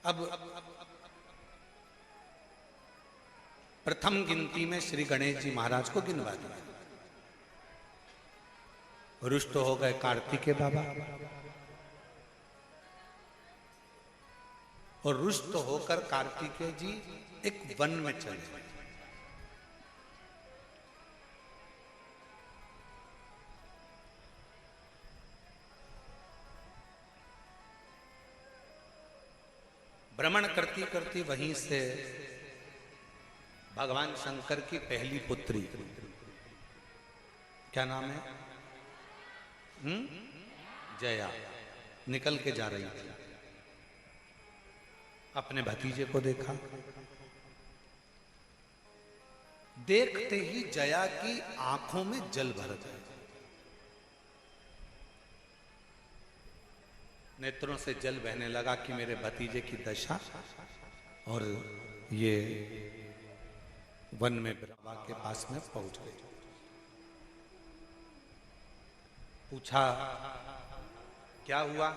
अब प्रथम गिनती में श्री गणेश जी महाराज को गिनवा दिया। रुष्ट हो गए कार्तिकेय बाबा, और रुष्ट होकर कार्तिकेय जी एक वन में चले गए। भ्रमण करती करती वहीं से भगवान शंकर की पहली पुत्री, क्या नाम है, जया, निकल के जा रही थी। अपने भतीजे को देखा, देखते ही जया की आंखों में जल भर गया। नेत्रों से जल बहने लगा कि मेरे भतीजे की दशा। और ये वन में ब्रह्मा के पास में पहुंच गए। पूछा क्या हुआ?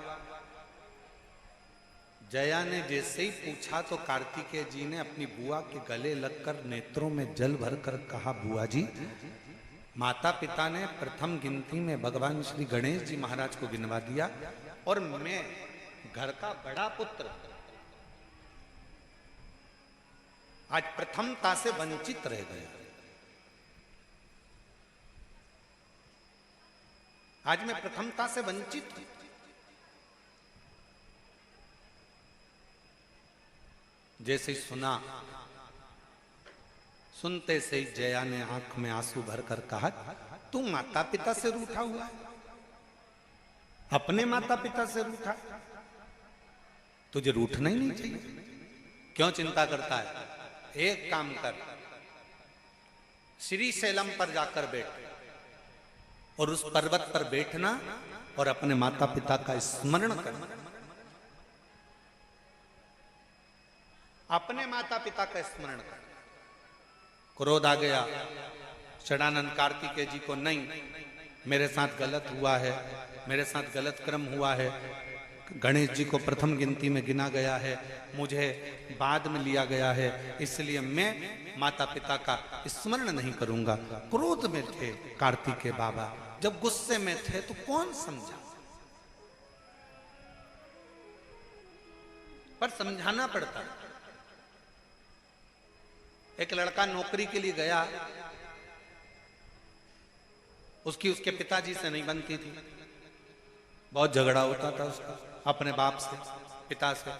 जया ने जैसे ही पूछा तो कार्तिकेय जी ने अपनी बुआ के गले लगकर नेत्रों में जल भरकर कहा, बुआ जी, माता पिता ने प्रथम गिनती में भगवान श्री गणेश जी महाराज को गिनवा दिया, और मैं घर का बड़ा पुत्र आज प्रथमता से वंचित रह गया। आज मैं प्रथमता से वंचित हूं। जैसे सुना, सुनते से ही जया ने आंख में आंसू भरकर कहा, तू माता पिता से रूठा हुआ है, अपने माता पिता से रूठा, तुझे रूठना ही नहीं चाहिए। क्यों चिंता करता है? एक काम कर, श्री सेलम पर जाकर बैठ, और उस पर्वत पर बैठना और अपने माता पिता का स्मरण करना। अपने माता पिता का स्मरण कर। क्रोध आ गया षडानंद कार्तिकेय जी को, नहीं, मेरे साथ गलत हुआ है, मेरे साथ गलत कर्म हुआ है। गणेश जी को प्रथम गिनती में गिना गया है, मुझे बाद में लिया गया है, इसलिए मैं माता पिता का स्मरण नहीं करूंगा। क्रोध में थे कार्तिकेय बाबा, जब गुस्से में थे तो कौन समझा, पर समझाना पड़ता। एक लड़का नौकरी के लिए गया, उसके पिताजी से नहीं बनती थी, बहुत झगड़ा होता था उसका अपने बाप से, पिता से,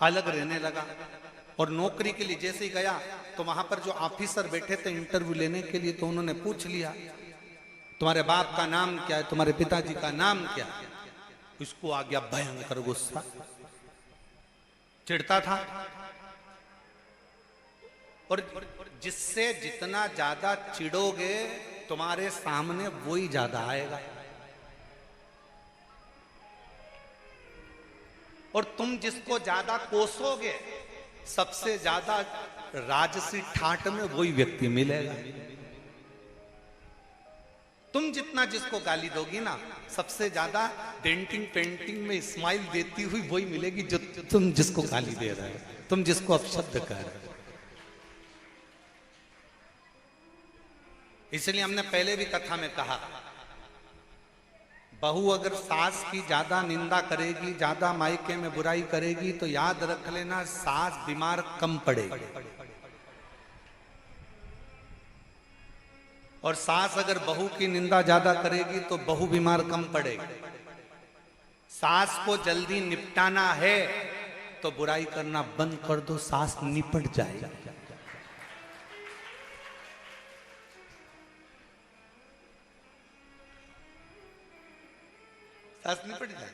अलग रहने लगा। और नौकरी के लिए जैसे ही गया तो वहां पर जो ऑफिसर बैठे थे इंटरव्यू लेने के लिए, तो उन्होंने पूछ लिया तुम्हारे बाप का नाम क्या है, तुम्हारे पिताजी का नाम क्या है। इसको आ गया भयंकर गुस्सा, चिढ़ता था। और जिससे जितना ज्यादा चिढ़ोगे तुम्हारे सामने वो ही ज्यादा आएगा। और तुम जिसको ज्यादा कोसोगे सबसे ज्यादा राजसी ठाट में वही व्यक्ति मिलेगा। तुम जितना जिसको गाली दोगी ना, सबसे ज्यादा डेंटिंग पेंटिंग में स्माइल देती हुई वही मिलेगी जो तुम जिसको गाली दे रहे हो, तुम जिसको अपशब्द कह रहे हो। इसलिए हमने पहले भी कथा में कहा, बहू अगर सास की ज्यादा निंदा करेगी, ज्यादा मायके में बुराई करेगी, तो याद रख लेना सास बीमार कम पड़ेगी। और सास अगर बहू की निंदा ज्यादा करेगी तो बहू बीमार कम पड़ेगी। सास को जल्दी निपटाना है तो बुराई करना बंद कर दो, सास निपट जाएगी। सास निपट जाए।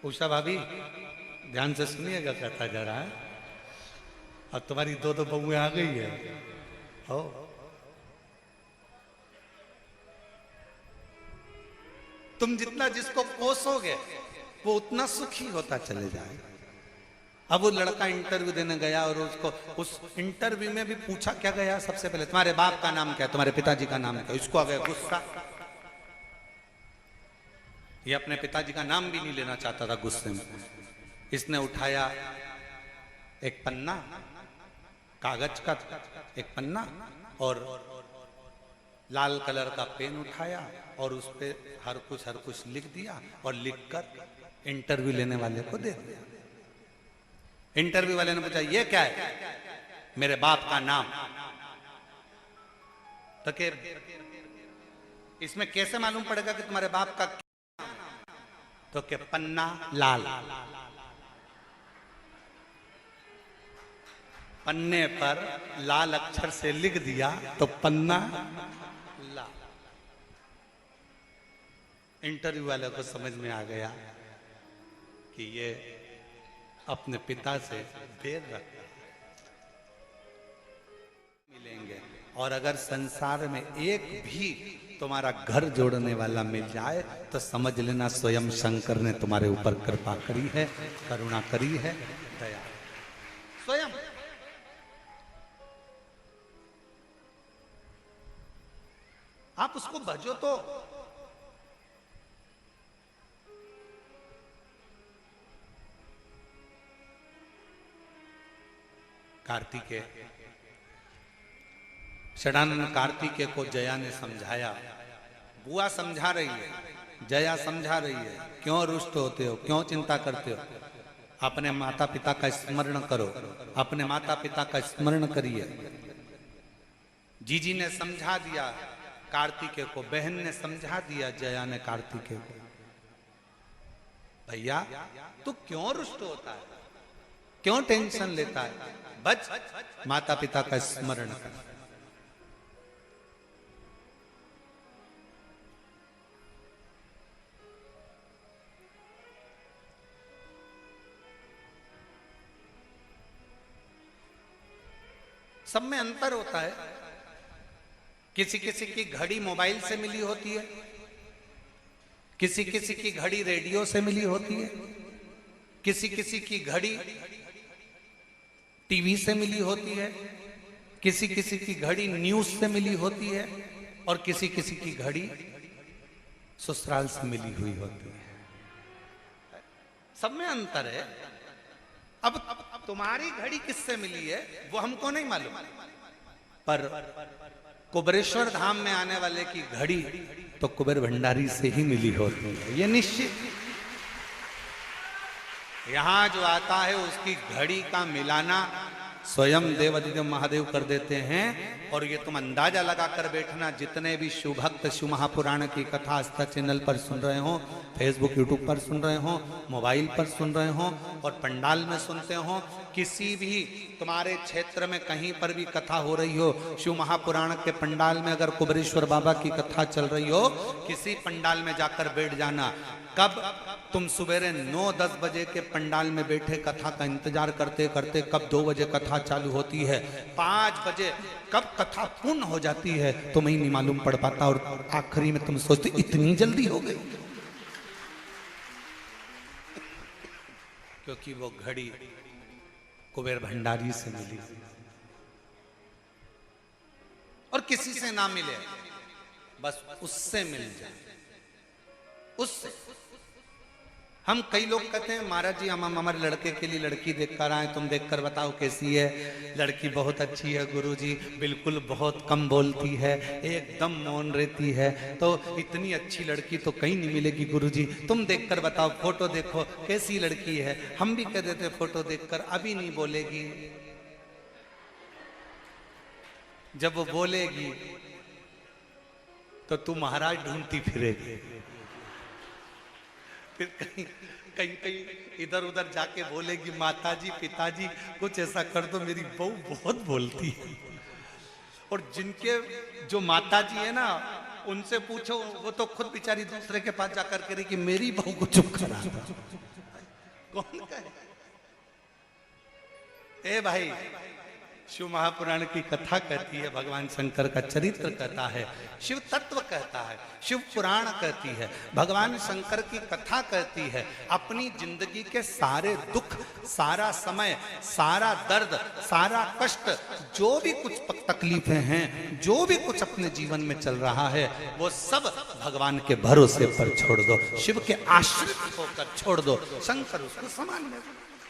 उषा भाभी ध्यान से सुनिएगा कथा जरा। अब तुम्हारी दो बहुएं आ गई है। हो तुम जितना जिसको कोसोगे वो उतना सुखी होता चले जाए। अब वो लड़का इंटरव्यू देने गया और उसको उस इंटरव्यू में भी पूछा क्या गया, सबसे पहले तुम्हारे बाप का नाम क्या है, तुम्हारे पिताजी का नाम क्या है। इसको आ गया गुस्सा। ये अपने पिताजी का नाम भी नहीं लेना चाहता था गुस्से में। इसने उठाया एक पन्ना, कागज का एक पन्ना, और लाल कलर का पेन उठाया और उस पे हर कुछ लिख दिया और लिखकर इंटरव्यू लेने वाले को दे दिया। इंटरव्यू वाले ने पूछा ये क्या है, मेरे बाप का नाम। तो के इसमें कैसे मालूम पड़ेगा कि तुम्हारे बाप का, तो के पन्ना लाल, पन्ने पर लाल अक्षर से लिख दिया तो पन्ना लाल। इंटरव्यू वाले को समझ में आ गया कि ये अपने पिता से भेद रखता मिलेंगे। और अगर संसार में एक भी तुम्हारा घर जोड़ने वाला मिल जाए तो समझ लेना स्वयं शंकर ने तुम्हारे ऊपर कृपा करी है, करुणा करी है, दया स्वयं। आप उसको भजो तो। कार्तिकेय, षडानंद कार्तिकेय को जया ने समझाया। बुआ समझा रही है, जया समझा रही है, क्यों रुष्ट होते हो, क्यों चिंता करते हो, अपने माता पिता का स्मरण करो, अपने माता पिता का स्मरण करिए। जीजी ने समझा दिया कार्तिकेय को, बहन ने समझा दिया जया ने कार्तिकेय को, भैया तू क्यों रुष्ट होता है, क्यों टेंशन लेता है, बच माता पिता का स्मरण कर। सब में अंतर होता है। किसी किसी की घड़ी मोबाइल से मिली होती है, किसी किसी की घड़ी रेडियो से मिली होती है, किसी किसी की घड़ी टीवी से मिली होती है, किसी किसी की घड़ी न्यूज से मिली होती है, और किसी किसी की घड़ी ससुराल से मिली हुई होती है। सब में अंतर है। अब तुम्हारी घड़ी किससे मिली है वो हमको नहीं मालूम, पर कुबेरेश्वर धाम में आने वाले की घड़ी तो कुबेर भंडारी से ही मिली होती है, ये निश्चित। यहां जो आता है उसकी घड़ी का मिलाना स्वयं देवादिदेव महादेव कर देते हैं। और ये तुम अंदाजा लगा कर बैठना, जितने भी शिव भक्त शिव महापुराण की कथा आस्था चैनल पर सुन रहे हो, फेसबुक यूट्यूब पर सुन रहे हो, मोबाइल पर सुन रहे हो और पंडाल में सुनते हो, किसी भी तुम्हारे क्षेत्र में कहीं पर भी कथा हो रही हो, शिव महापुराण के पंडाल में अगर कुबेरेश्वर बाबा की कथा चल रही हो, किसी पंडाल में जाकर बैठ जाना। कब तुम सवेरे 9-10 बजे के पंडाल में बैठे कथा का इंतजार करते करते कब 2 बजे कथा चालू होती है, 5 बजे कब कथा पूर्ण हो जाती है तुम्हें नहीं मालूम पड़ पाता, और आखिरी में तुम सोचते इतनी जल्दी हो गई, क्योंकि वो घड़ी कुबेर भंडारी से मिली और किसी से ना मिले, बस उससे मिल जाए, उससे। हम कई लोग कहते हैं महाराज जी हम हमारे लड़के के लिए लड़की देख कर आए, तुम देखकर बताओ कैसी है। लड़की बहुत अच्छी है गुरुजी, बिल्कुल बहुत कम बोलती है, एकदम मौन रहती है, तो इतनी अच्छी लड़की तो कहीं नहीं मिलेगी गुरुजी, तुम देखकर बताओ, फोटो देखो कैसी लड़की है। हम भी कह देते फोटो देखकर अभी नहीं बोलेगी, जब वो बोलेगी तो तू महाराज ढूंढती फिरेगी, फिर कहीं कहीं कहीं इधर उधर जाके बोलेगी माताजी पिताजी कुछ ऐसा कर दो, मेरी बहू बहुत बोलती है। और जिनके जो माताजी है ना उनसे पूछो, वो तो खुद बेचारी दूसरे के पास जाकर कह रही कि मेरी बहू को चुप करा दो। कौन कहे? ए भाई, शिव महापुराण की कथा कहती है, भगवान शंकर का चरित्र कहता है, शिव तत्व कहता है, शिव पुराण कहती है, भगवान शंकर की कथा कहती है। अपनी जिंदगी के सारे दुख, सारा समय, सारा दर्द, सारा कष्ट, जो भी कुछ तकलीफें हैं, जो भी कुछ अपने जीवन में चल रहा है, वो सब भगवान के भरोसे पर छोड़ दो, शिव के आश्रित होकर छोड़ दो, शंकर उसको समान में।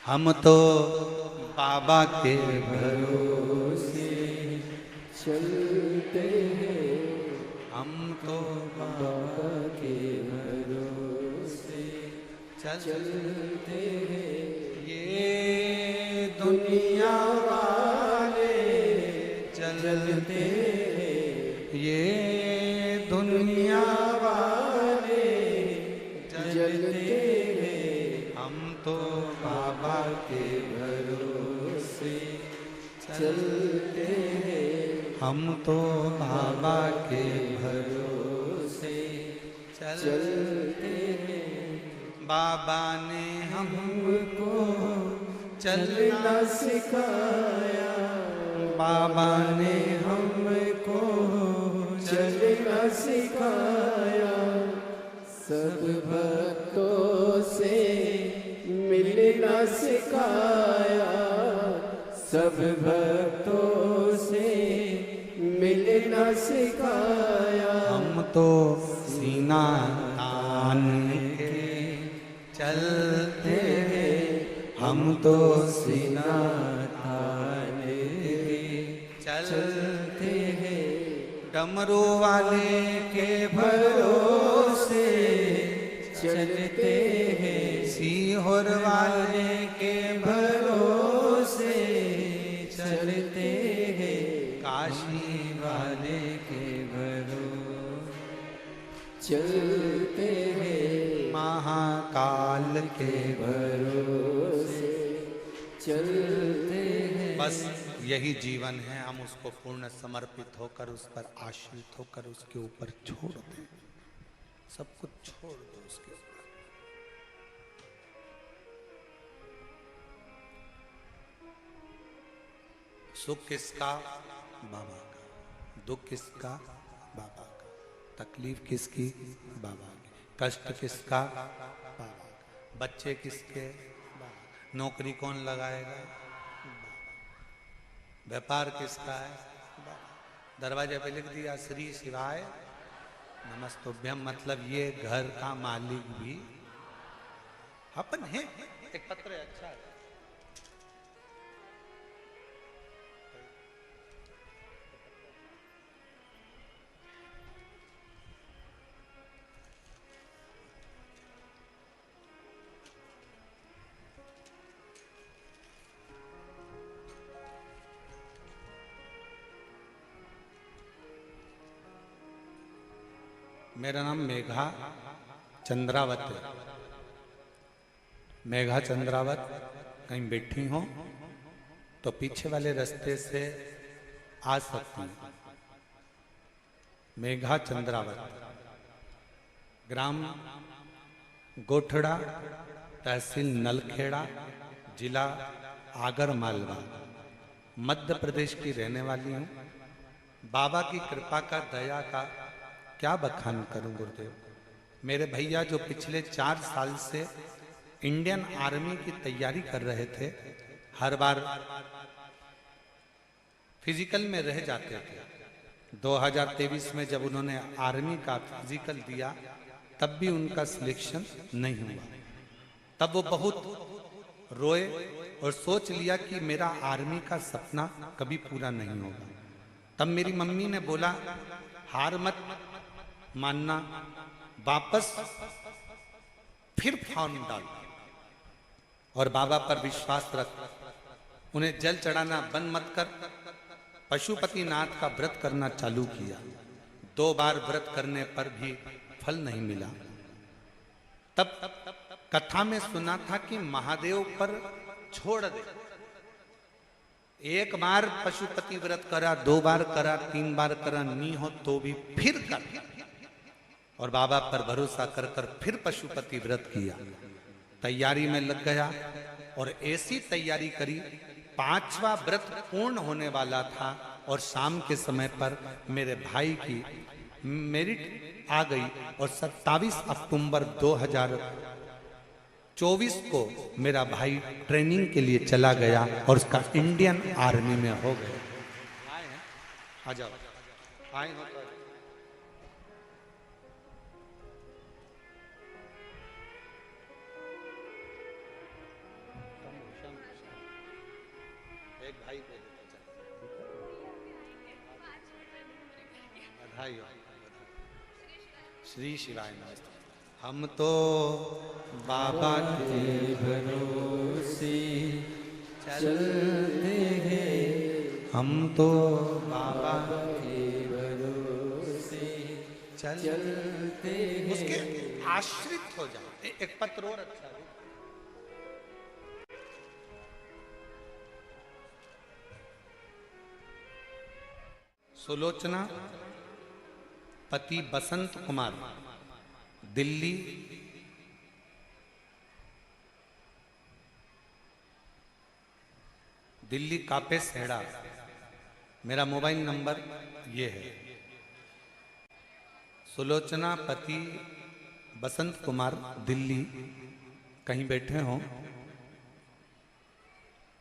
हम तो बाबा के भरोसे चलते हैं, हम तो बाबा के भरोसे चलते हैं। ये दुनिया वाले चलते हैं, ये दुनिया वाले चलते हैं, हम तो बाबा के भरोसे चलते हैं, हम तो बाबा के भरोसे चलते हैं। बाबा ने हमको चलना सिखाया, बाबा ने हमको चलना सिखाया, सब भक्तों से मिलना सिखाया, सब भक्तों से मिलना सिखाया। हम तो सीना तान के चलते हैं, हम तो सीना तान के चलते हैं, डमरू वाले के भरोसे चलते हैं, सीहोर वाले के भरोसे चलते हैं, काशी वाले के भरोसे चलते हैं, महाकाल के भरोसे चलते हैं। बस यही जीवन है, हम उसको पूर्ण समर्पित होकर, उस पर आश्रित होकर, उसके ऊपर छोड़ दें, सब कुछ छोड़ दो उसके ऊपर। सुख किसका? बाबा का। दुख किसका? बाबा का। तकलीफ किसकी? बाबा की। कष्ट किसका? बाबा का। बच्चे किसके? बाबा। नौकरी कौन लगाएगा? व्यापार किसका है? दरवाजे पे लिख दिया श्री शिवाय नमस्तुभ्यम, मतलब ये घर का मालिक भी अपन है। एक पत्र है, अच्छा है। मेरा नाम मेघा चंद्रावत है। मेघा चंद्रावत कहीं बैठी हो तो पीछे वाले रास्ते से आ सकती हैं। मेघा चंद्रावत, ग्राम गोठड़ा, तहसील नलखेड़ा, जिला आगर मालवा, मध्य प्रदेश की रहने वाली हूँ। बाबा की कृपा का, दया का क्या बखान करूं गुरुदेव। मेरे भैया जो पिछले 4 साल से इंडियन आर्मी की तैयारी कर रहे थे, हर बार फिजिकल में रह जाते थे। 2023 में जब उन्होंने आर्मी का फिजिकल दिया तब भी उनका सिलेक्शन नहीं हुआ। तब वो बहुत रोए और सोच लिया कि मेरा आर्मी का सपना कभी पूरा नहीं होगा। तब मेरी मम्मी ने बोला, हार मत मानना, वापस फिर फॉर्म डाल और बाबा पर विश्वास रख, उन्हें जल चढ़ाना बंद मत कर। पशुपतिनाथ का व्रत करना चालू किया। 2 बार व्रत करने पर भी फल नहीं मिला। तब कथा में सुना था कि महादेव पर छोड़ दे। 1 बार पशुपति व्रत करा, 2 बार करा, 3 बार करा, नहीं हो तो भी फिर कर, और बाबा पर भरोसा कर कर फिर पशुपति व्रत किया। तैयारी में लग गया और ऐसी तैयारी करी, 5वां व्रत पूर्ण होने वाला था और शाम के समय पर मेरे भाई की मेरिट आ गई और 27 अक्टूबर 2024 को मेरा भाई ट्रेनिंग के लिए चला गया और उसका इंडियन आर्मी में हो गया। आ जाओ, आए हो तो एक भाई को बधाई हो। श्री शिवाय नमस्ते। हम तो बाबा के भरोसे चलते हैं, हम तो बाबा के भरोसे चलते हैं। उसके आश्रित हो जाओ। एक पत्र और अच्छा है। सुलोचना पति बसंत कुमार, दिल्ली, कापे सेड़ा। मेरा मोबाइल नंबर ये है। सुलोचना पति बसंत कुमार, दिल्ली, कहीं बैठे हों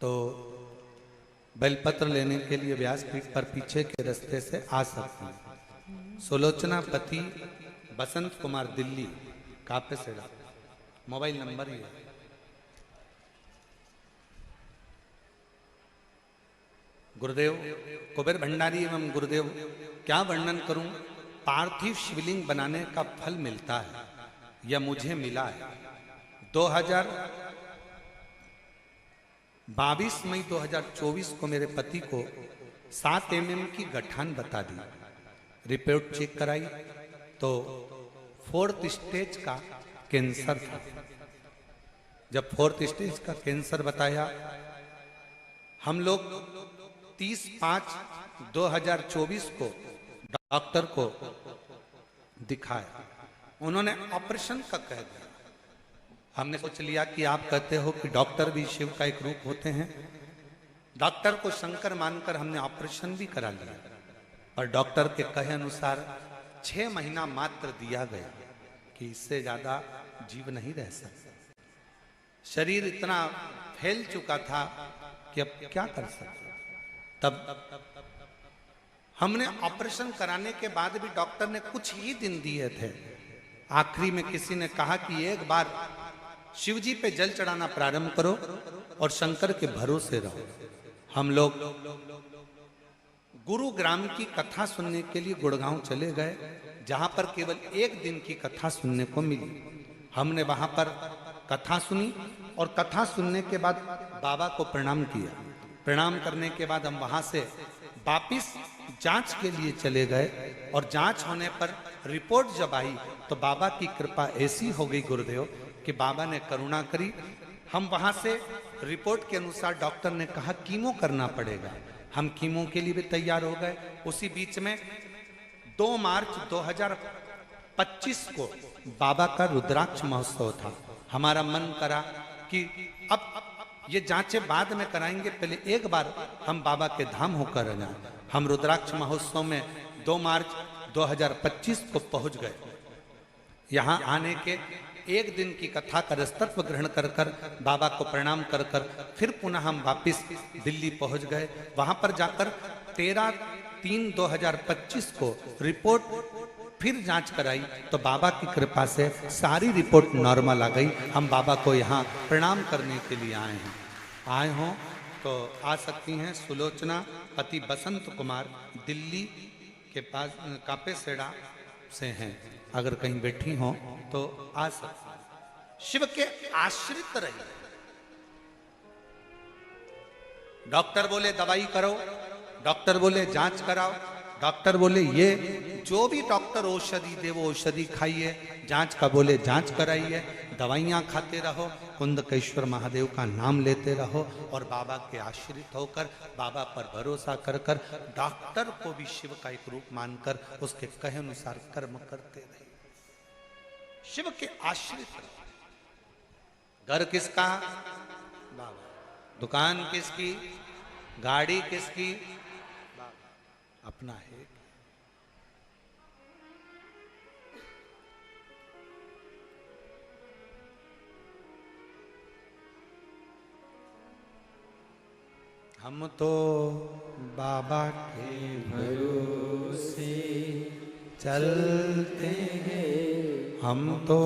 तो बेलपत्र लेने के लिए व्यासपीठ पर पीछे के रास्ते से आ सकते हैं। सुलोचना पति बसंत कुमार, दिल्ली, कापे सेड़ा। मोबाइल नंबर ही है। गुरुदेव कुबेर भंडारी एवं गुरुदेव, क्या वर्णन करूं। पार्थिव शिवलिंग बनाने का फल मिलता है, यह मुझे मिला है। 22 मई 2024 को मेरे पति को 7 mm की गठान बता दी। रिपोर्ट चेक कराई तो 4th स्टेज का कैंसर था। जब 4th स्टेज का कैंसर बताया, हम लोग 30/5/2024 को डॉक्टर को दिखाया। उन्होंने ऑपरेशन का कह दिया। हमने सोच लिया कि आप कहते हो कि डॉक्टर भी शिव का एक रूप होते हैं। डॉक्टर को शंकर मानकर हमने ऑपरेशन भी करा लिया, और डॉक्टर के कहे अनुसार 6 महीना मात्र दिया गया कि इससे ज्यादा जीव नहीं रह सकता। शरीर इतना फैल चुका था कि अब क्या कर सकते। तब हमने ऑपरेशन कराने के बाद भी डॉक्टर ने कुछ ही दिन दिए थे। आखिरी में किसी ने कहा कि एक बार शिवजी पे जल चढ़ाना प्रारंभ करो और शंकर के भरोसे रहो। हम लोग गुरुग्राम की कथा सुनने के लिए गुड़गांव चले गए, जहां पर केवल 1 दिन की कथा सुनने को मिली। हमने वहां पर कथा सुनी और कथा सुनने के बाद बाबा को प्रणाम किया। प्रणाम करने के बाद हम वहां से वापिस जांच के लिए चले गए, और जांच होने पर रिपोर्ट जब आई तो बाबा की कृपा ऐसी हो गई गुरुदेव कि बाबा ने करुणा करी। हम वहां से रिपोर्ट के अनुसार डॉक्टर ने कहा कीमो करना पड़ेगा। हम कीमो के लिए भी तैयार हो गए। उसी बीच में 2 मार्च 2025 को बाबा का रुद्राक्ष महोत्सव था। हमारा मन करा कि अब ये जांचें बाद में कराएंगे, पहले एक बार हम बाबा के धाम होकर जाएं। हम रुद्राक्ष महोत्सव में 2 मार्च 2025 को पहुंच गए। यहाँ आने के एक दिन की कथा का रस्तत्व ग्रहण कर कर बाबा को प्रणाम कर कर फिर पुनः हम वापिस दिल्ली पहुंच गए। वहां पर जाकर 13/3/2025 को रिपोर्ट फिर जांच कराई तो बाबा की कृपा से सारी रिपोर्ट नॉर्मल आ गई। हम बाबा को यहाँ प्रणाम करने के लिए आए हैं। आए हों तो आ सकती हैं। सुलोचना पति बसंत कुमार दिल्ली के पास कापेसेड़ा से हैं, अगर कहीं बैठी हो तो आ सकती हैं। शिव के आश्रित रहिए। डॉक्टर बोले दवाई करो, डॉक्टर बोले जांच कराओ, डॉक्टर बोले ये जो भी डॉक्टर औषधि दे वो औषधि खाइए, जांच का बोले जांच कराइए, दवाइयां खाते रहो, कुंदकेश्वर महादेव का नाम लेते रहो और बाबा के आश्रित होकर बाबा पर भरोसा कर कर डॉक्टर को भी शिव का एक रूप मानकर उसके कहे अनुसार कर्म करते रहे। शिव के आश्रित रहो। घर किसका? बाबा। दुकान किसकी? गाड़ी किसकी? बाबा। अपना है। हम तो बाबा के भरोसे चलते हैं, हम तो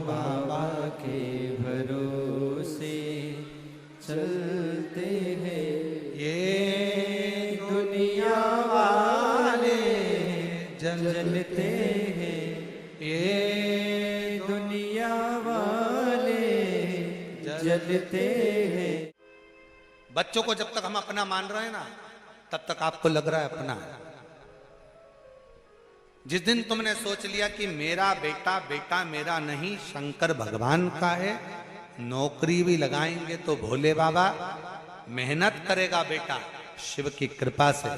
बाबा के भरोसे चलते हैं। ये दुनिया वाले जलते हैं, ये दुनिया वाले जलते हैं। बच्चों को जब तक हम अपना मान रहे हैं ना, तब तक आपको लग रहा है अपना है। जिस दिन तुमने सोच लिया कि मेरा बेटा बेटा मेरा नहीं, शंकर भगवान का है, नौकरी भी लगाएंगे तो भोले बाबा, मेहनत करेगा बेटा शिव की कृपा से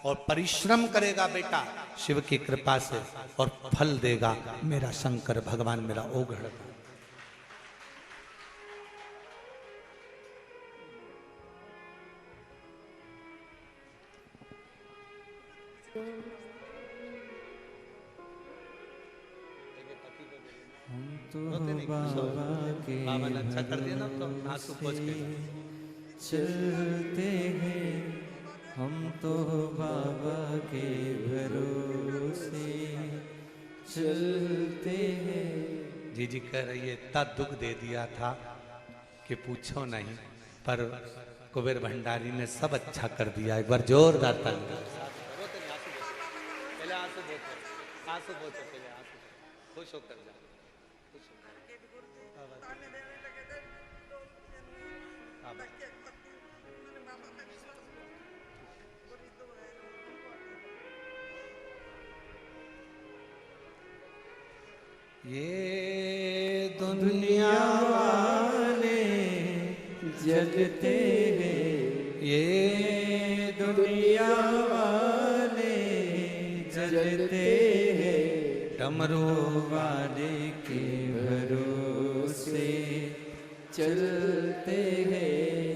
और परिश्रम करेगा बेटा शिव की कृपा से और फल देगा मेरा शंकर भगवान, मेरा ओघड़। हम तो बाबा के बाबा ने अच्छा कर दिया ना, तो आंसू पोंछ के चलते हैं। हम तो बाबा के भरोसे चलते हैं। जी जी कह रही है इतना दुख दे दिया था कि पूछो नहीं, पर कुबेर भंडारी ने सब अच्छा कर दिया। एक बार जोरदार ताली। आंसू पोंछो पहले, आंसू खुश होकर जा। ये दुनिया वाले जलते हैं, ये दुनिया वाले जलते हैं। डमरू वाले के भरोसे चलते हैं,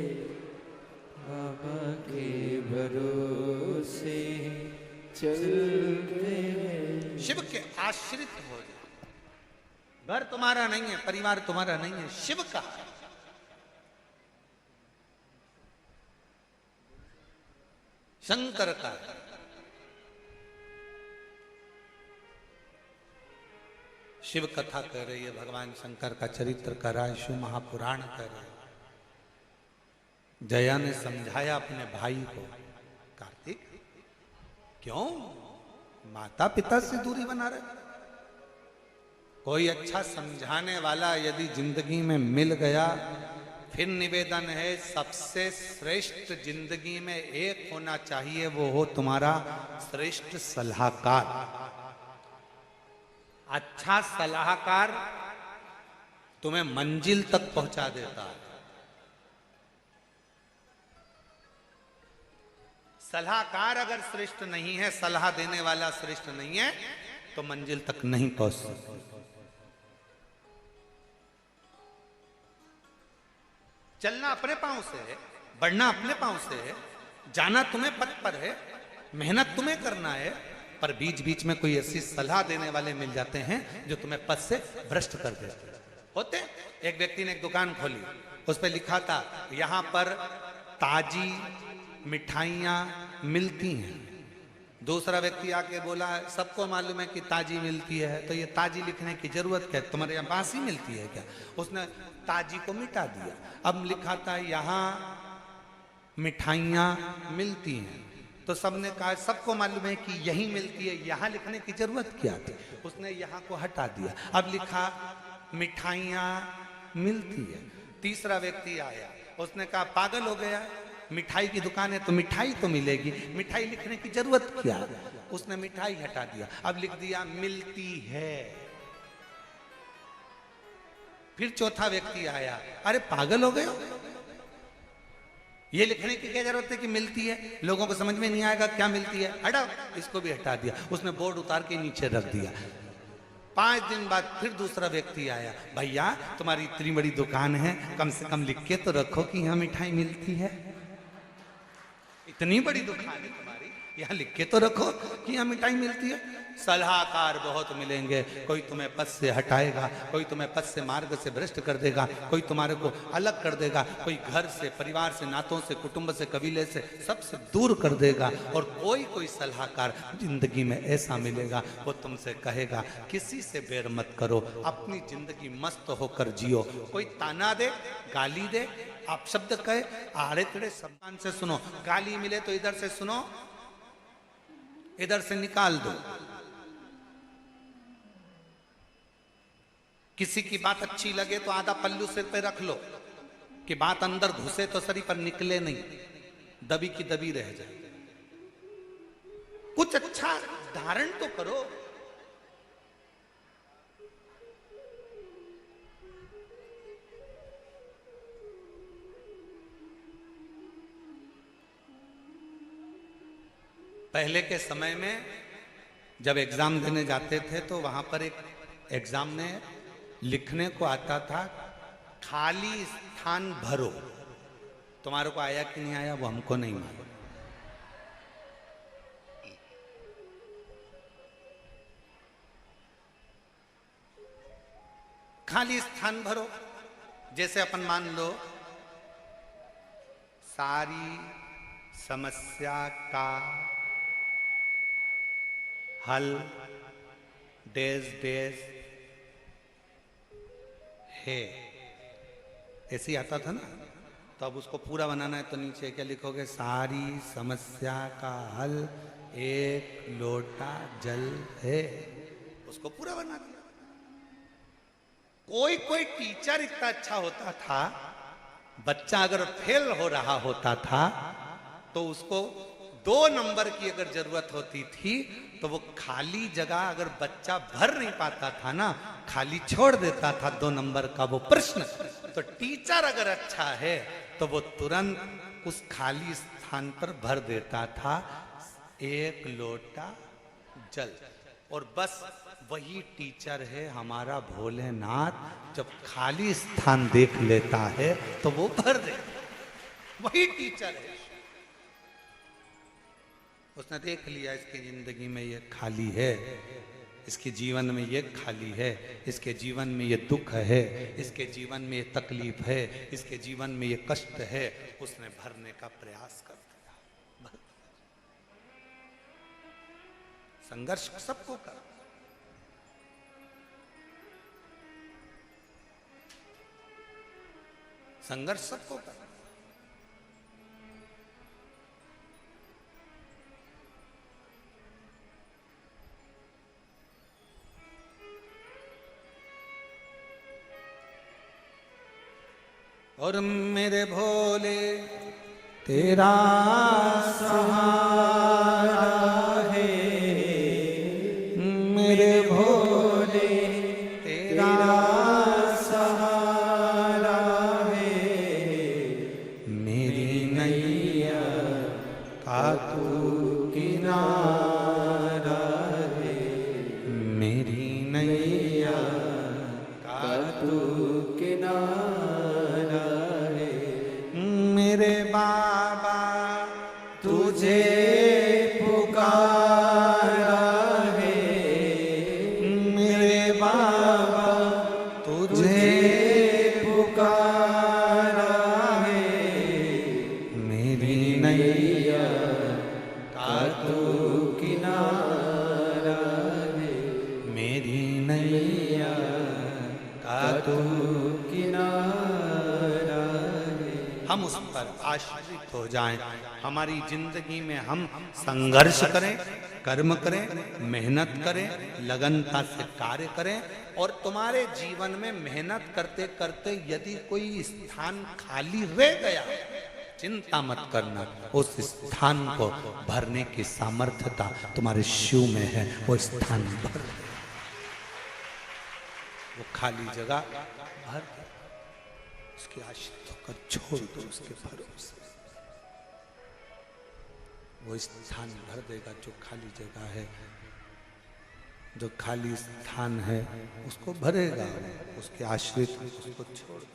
बाबा के भरोसे चलते हैं। शिव के आश्रित हो जाए। घर तुम्हारा नहीं है, परिवार तुम्हारा नहीं है, शिव का है। शंकर का है। शिव कथा कह रही है, भगवान शंकर का चरित्र कर रहा है, शिव महापुराण कह रहा है। जया ने समझाया अपने भाई को, कार्तिक क्यों माता पिता से दूरी बना रहे? कोई अच्छा समझाने वाला यदि जिंदगी में मिल गया, फिर निवेदन है सबसे श्रेष्ठ जिंदगी में एक होना चाहिए, वो हो तुम्हारा श्रेष्ठ सलाहकार। अच्छा सलाहकार तुम्हें मंजिल तक पहुंचा देता है। सलाहकार अगर श्रेष्ठ नहीं है, सलाह देने वाला श्रेष्ठ नहीं है, तो मंजिल तक नहीं पहुंच सकते। चलना अपने पांव से है, बढ़ना अपने पांव से है, जाना तुम्हें पथ पर है, मेहनत तुम्हें करना है, पर बीच बीच में कोई ऐसी सलाह देने वाले मिल जाते हैं जो तुम्हें पथ से भ्रष्ट कर देते होते। एक व्यक्ति ने एक दुकान खोली, उस पर लिखा था यहां पर ताजी मिठाइयां मिलती हैं। दूसरा व्यक्ति आके बोला सबको मालूम है कि ताजी मिलती है, तो ये ताजी लिखने की जरूरत क्या है, तुम्हारे यहाँ बासी मिलती है क्या? उसने ताजी को मिटा दिया। अब लिखा था यहाँ मिठाइयां मिलती हैं, तो सबने कहा सबको मालूम है कि यही मिलती है, यहाँ लिखने की जरूरत क्या थी? उसने यहाँ को हटा दिया, अब लिखा मिठाइयां मिलती है। तीसरा व्यक्ति आया, उसने कहा पागल हो गया, मिठाई की दुकान है तो मिठाई तो मिलेगी, मिठाई लिखने की जरूरत क्या है? उसने मिठाई हटा दिया, अब लिख दिया मिलती है। फिर चौथा व्यक्ति आया, अरे पागल हो गए हो, ये लिखने की क्या जरूरत है कि मिलती है, लोगों को समझ में नहीं आएगा क्या मिलती है, हटाओ, इसको भी हटा दिया। उसने बोर्ड उतार के नीचे रख दिया। 5 दिन बाद फिर दूसरा व्यक्ति आया, भैया तुम्हारी इतनी बड़ी दुकान है, कम से कम लिख के तो रखो कि यहाँ मिठाई मिलती है, इतनी बड़ी दुकान है तुम्हारी, यहाँ लिख के तो रखो कि यहाँ मिठाई मिलती है। सलाहकार बहुत मिलेंगे, कोई तुम्हें पथ से हटाएगा, कोई तुम्हें पथ से मार्ग से भ्रष्ट कर देगा, कोई तुम्हारे को अलग कर देगा, कोई घर से, परिवार से, नातों से, कुटुंब से, कबीले से, सबसे दूर कर देगा। और कोई सलाहकार जिंदगी में ऐसा मिलेगा, वो तुमसे कहेगा किसी से बैर मत करो, अपनी जिंदगी मस्त होकर जियो। कोई ताना दे, गाली दे, आप शब्द कहे, आड़े तेड़े शब्दान से सुनो, गाली मिले तो इधर से सुनो, इधर से निकाल दो। किसी की बात अच्छी लगे तो आधा पल्लू सिर पे रख लो कि बात अंदर घुसे तो शरीर पर निकले नहीं, दबी की दबी रह जाए। कुछ अच्छा धारण तो करो। पहले के समय में जब एग्जाम देने जाते थे तो वहां पर एक एग्जाम में लिखने को आता था खाली स्थान भरो। तुम्हारे को आया कि नहीं आया वो हमको नहीं मालूम। खाली स्थान भरो, जैसे अपन मान लो सारी समस्या का हल डेज डेज है, ऐसे ही आता था ना। तो अब उसको पूरा बनाना है तो नीचे क्या लिखोगे, सारी समस्या का हल एक लोटा जल है। उसको पूरा बना दिया। कोई टीचर इतना अच्छा होता था, बच्चा अगर फेल हो रहा होता था तो उसको 2 नंबर की अगर जरूरत होती थी तो वो खाली जगह अगर बच्चा भर नहीं पाता था ना, खाली छोड़ देता था 2 नंबर का वो प्रश्न। तो टीचर अगर अच्छा है तो वो तुरंत उस खाली स्थान पर भर देता था एक लोटा जल। और बस वही टीचर है हमारा भोलेनाथ, जब खाली स्थान देख लेता है तो वो भर दे। वही टीचर है, उसने देख लिया इसकी जिंदगी में ये खाली है, इसके जीवन में ये खाली है, इसके जीवन में ये दुख है, इसके जीवन में ये तकलीफ है, इसके जीवन में ये कष्ट है। उसने भरने का प्रयास कर दिया। संघर्ष सबको कर, संघर्ष सबको कर। और मेरे भोले तेरा सहारा है, मेरे भोले तेरा सहारा है, मेरी नैया का तू तू किनारा है। हम उस पर आश्रित हो जाएं। हमारी जिंदगी में हम संघर्ष करें, कर्म करें, मेहनत करें, लगनता से कार्य करें। और तुम्हारे जीवन में मेहनत करते करते यदि कोई स्थान खाली रह गया, चिंता मत करना, उस स्थान को भरने की सामर्थ्यता तुम्हारे शिव में है। वो स्थान भर दे, वो खाली जगह भर दे, उसकी आश्रित होकर छोड़ दो उसके भरोसे। वो स्थान भर देगा जो खाली जगह है, जो खाली स्थान है उसको भरेगा, उसके आश्रित उसको छोड़ दो।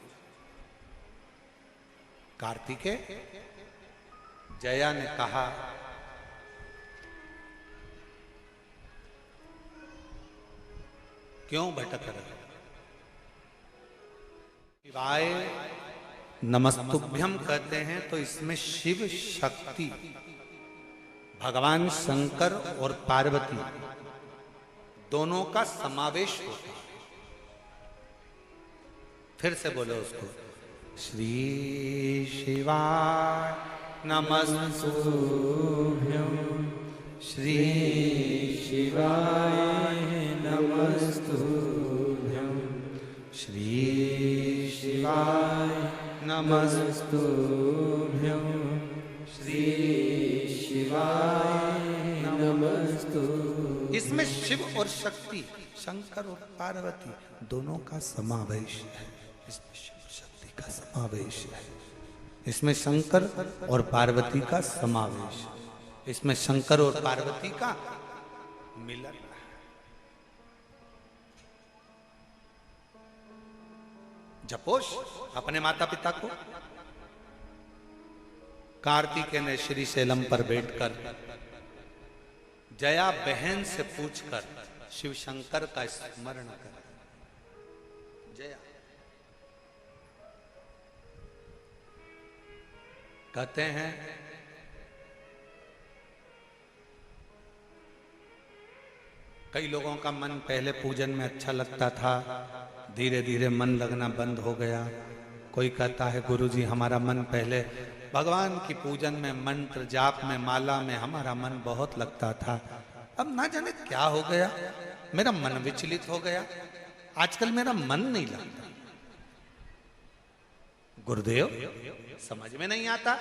कार्तिकेय, जया ने कहा क्यों भटक रहे? शिवाय नमस्तुभ्यम कहते हैं तो इसमें शिव शक्ति, भगवान शंकर और पार्वती दोनों का समावेश होता है। फिर से बोलो उसको, श्री शिवाय नमस्तुभ्यं, श्री शिवाय नमस्तुभ्यं, श्री शिवाय नमस्तुभ्यं, श्री शिवाय नमस्तुभ्यं। इसमें शिव और शक्ति, शंकर और पार्वती दोनों का समावेश है। इसमें शिव शक्ति का समावेश है, इसमें शंकर और पार्वती का समावेश है, इसमें शंकर और पार्वती का मिलन है। जपोश अपने माता पिता को। कार्तिकेय ने श्री शैलम पर बैठकर जया बहन से पूछकर शिव शंकर का स्मरण कर। जया कहते हैं कई लोगों का मन पहले पूजन में अच्छा लगता था, धीरे धीरे मन लगना बंद हो गया। कोई कहता है गुरुजी हमारा मन पहले भगवान की पूजन में, मंत्र जाप में, माला में हमारा मन बहुत लगता था, अब ना जाने क्या हो गया, मेरा मन विचलित हो गया, आजकल मेरा मन नहीं लगता। गुरुदेव समझ में नहीं आता।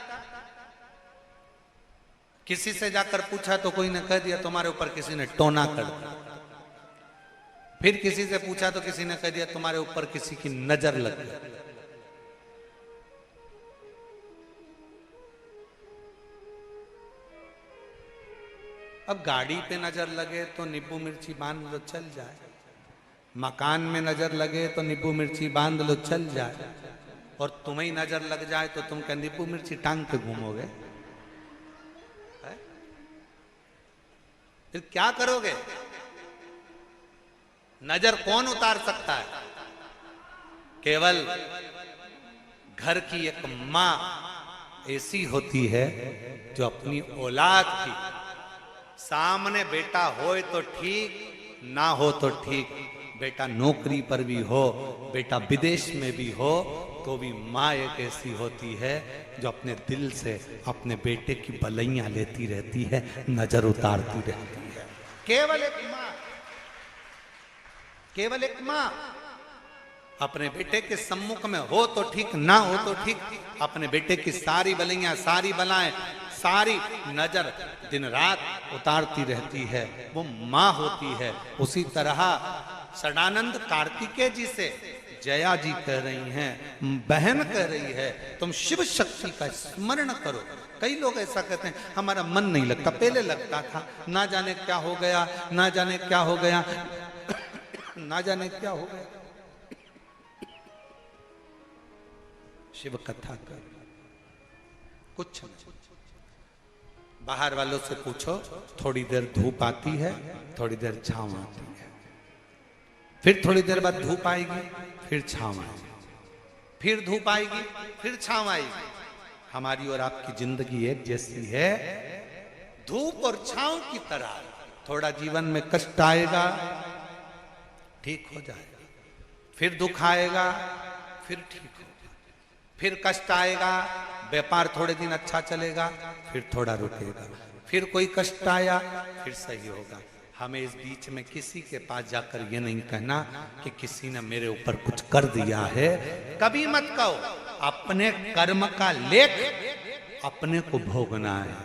किसी से जाकर पूछा तो कोई ने कह दिया तुम्हारे ऊपर किसी ने टोना कर दिया। फिर किसी से पूछा तो किसी ने कह दिया तुम्हारे ऊपर किसी की नजर लग गई। अब गाड़ी पे नजर लगे तो नींबू मिर्ची बांध लो चल जाए, मकान में नजर लगे तो नींबू मिर्ची बांध लो चल जाए, और तुम्हें नजर लग जाए तो तुम क्या नींबू मिर्ची टांग के घूमोगे? फिर क्या करोगे? नजर कौन उतार सकता है? केवल घर की एक मां ऐसी होती है जो अपनी औलाद की सामने, बेटा होए तो ठीक, ना हो तो ठीक, बेटा नौकरी पर भी हो, बेटा विदेश में भी हो, तो भी माँ एक ऐसी होती है जो अपने दिल से अपने बेटे की भलाइयां लेती रहती है, नजर उतारती रहती है। केवल एक माँ, केवल एक माँ अपने बेटे के सम्मुख में हो तो ठीक, ना हो तो ठीक, अपने बेटे की सारी भलाइयां, सारी बलाएं, सारी नजर दिन रात उतारती रहती है, वो माँ होती है। उसी तरह सदानंद कार्तिकेय जी से जया जी कह रही हैं, बहन कह रही है, तुम शिव शक्ति का स्मरण करो। कई लोग ऐसा कहते हैं हमारा मन नहीं लगता, पहले लगता था, ना जाने क्या हो गया, ना जाने क्या हो गया, ना जाने क्या हो गया। शिव कथा कर, कुछ नहीं। बाहर वालों से पूछो, थोड़ी देर धूप आती है, थोड़ी देर छांव आती है, फिर थोड़ी देर बाद धूप आएगी, फिर छांव आएगी, फिर धूप आएगी, फिर छांव आएगी। हमारी और आपकी जिंदगी एक जैसी है, धूप और छांव की तरह। थोड़ा जीवन में कष्ट आएगा, ठीक हो जाएगा, फिर दुख आएगा, फिर ठीक होगा, फिर कष्ट आएगा, व्यापार थोड़े दिन अच्छा चलेगा, फिर थोड़ा रुकेगा, फिर कोई कष्ट आया, फिर सही होगा। हमें इस बीच में किसी के पास जाकर ये नहीं कहना कि किसी ने मेरे ऊपर कुछ कर दिया है, कभी मत कहो। अपने कर्म का लेख अपने को भोगना है।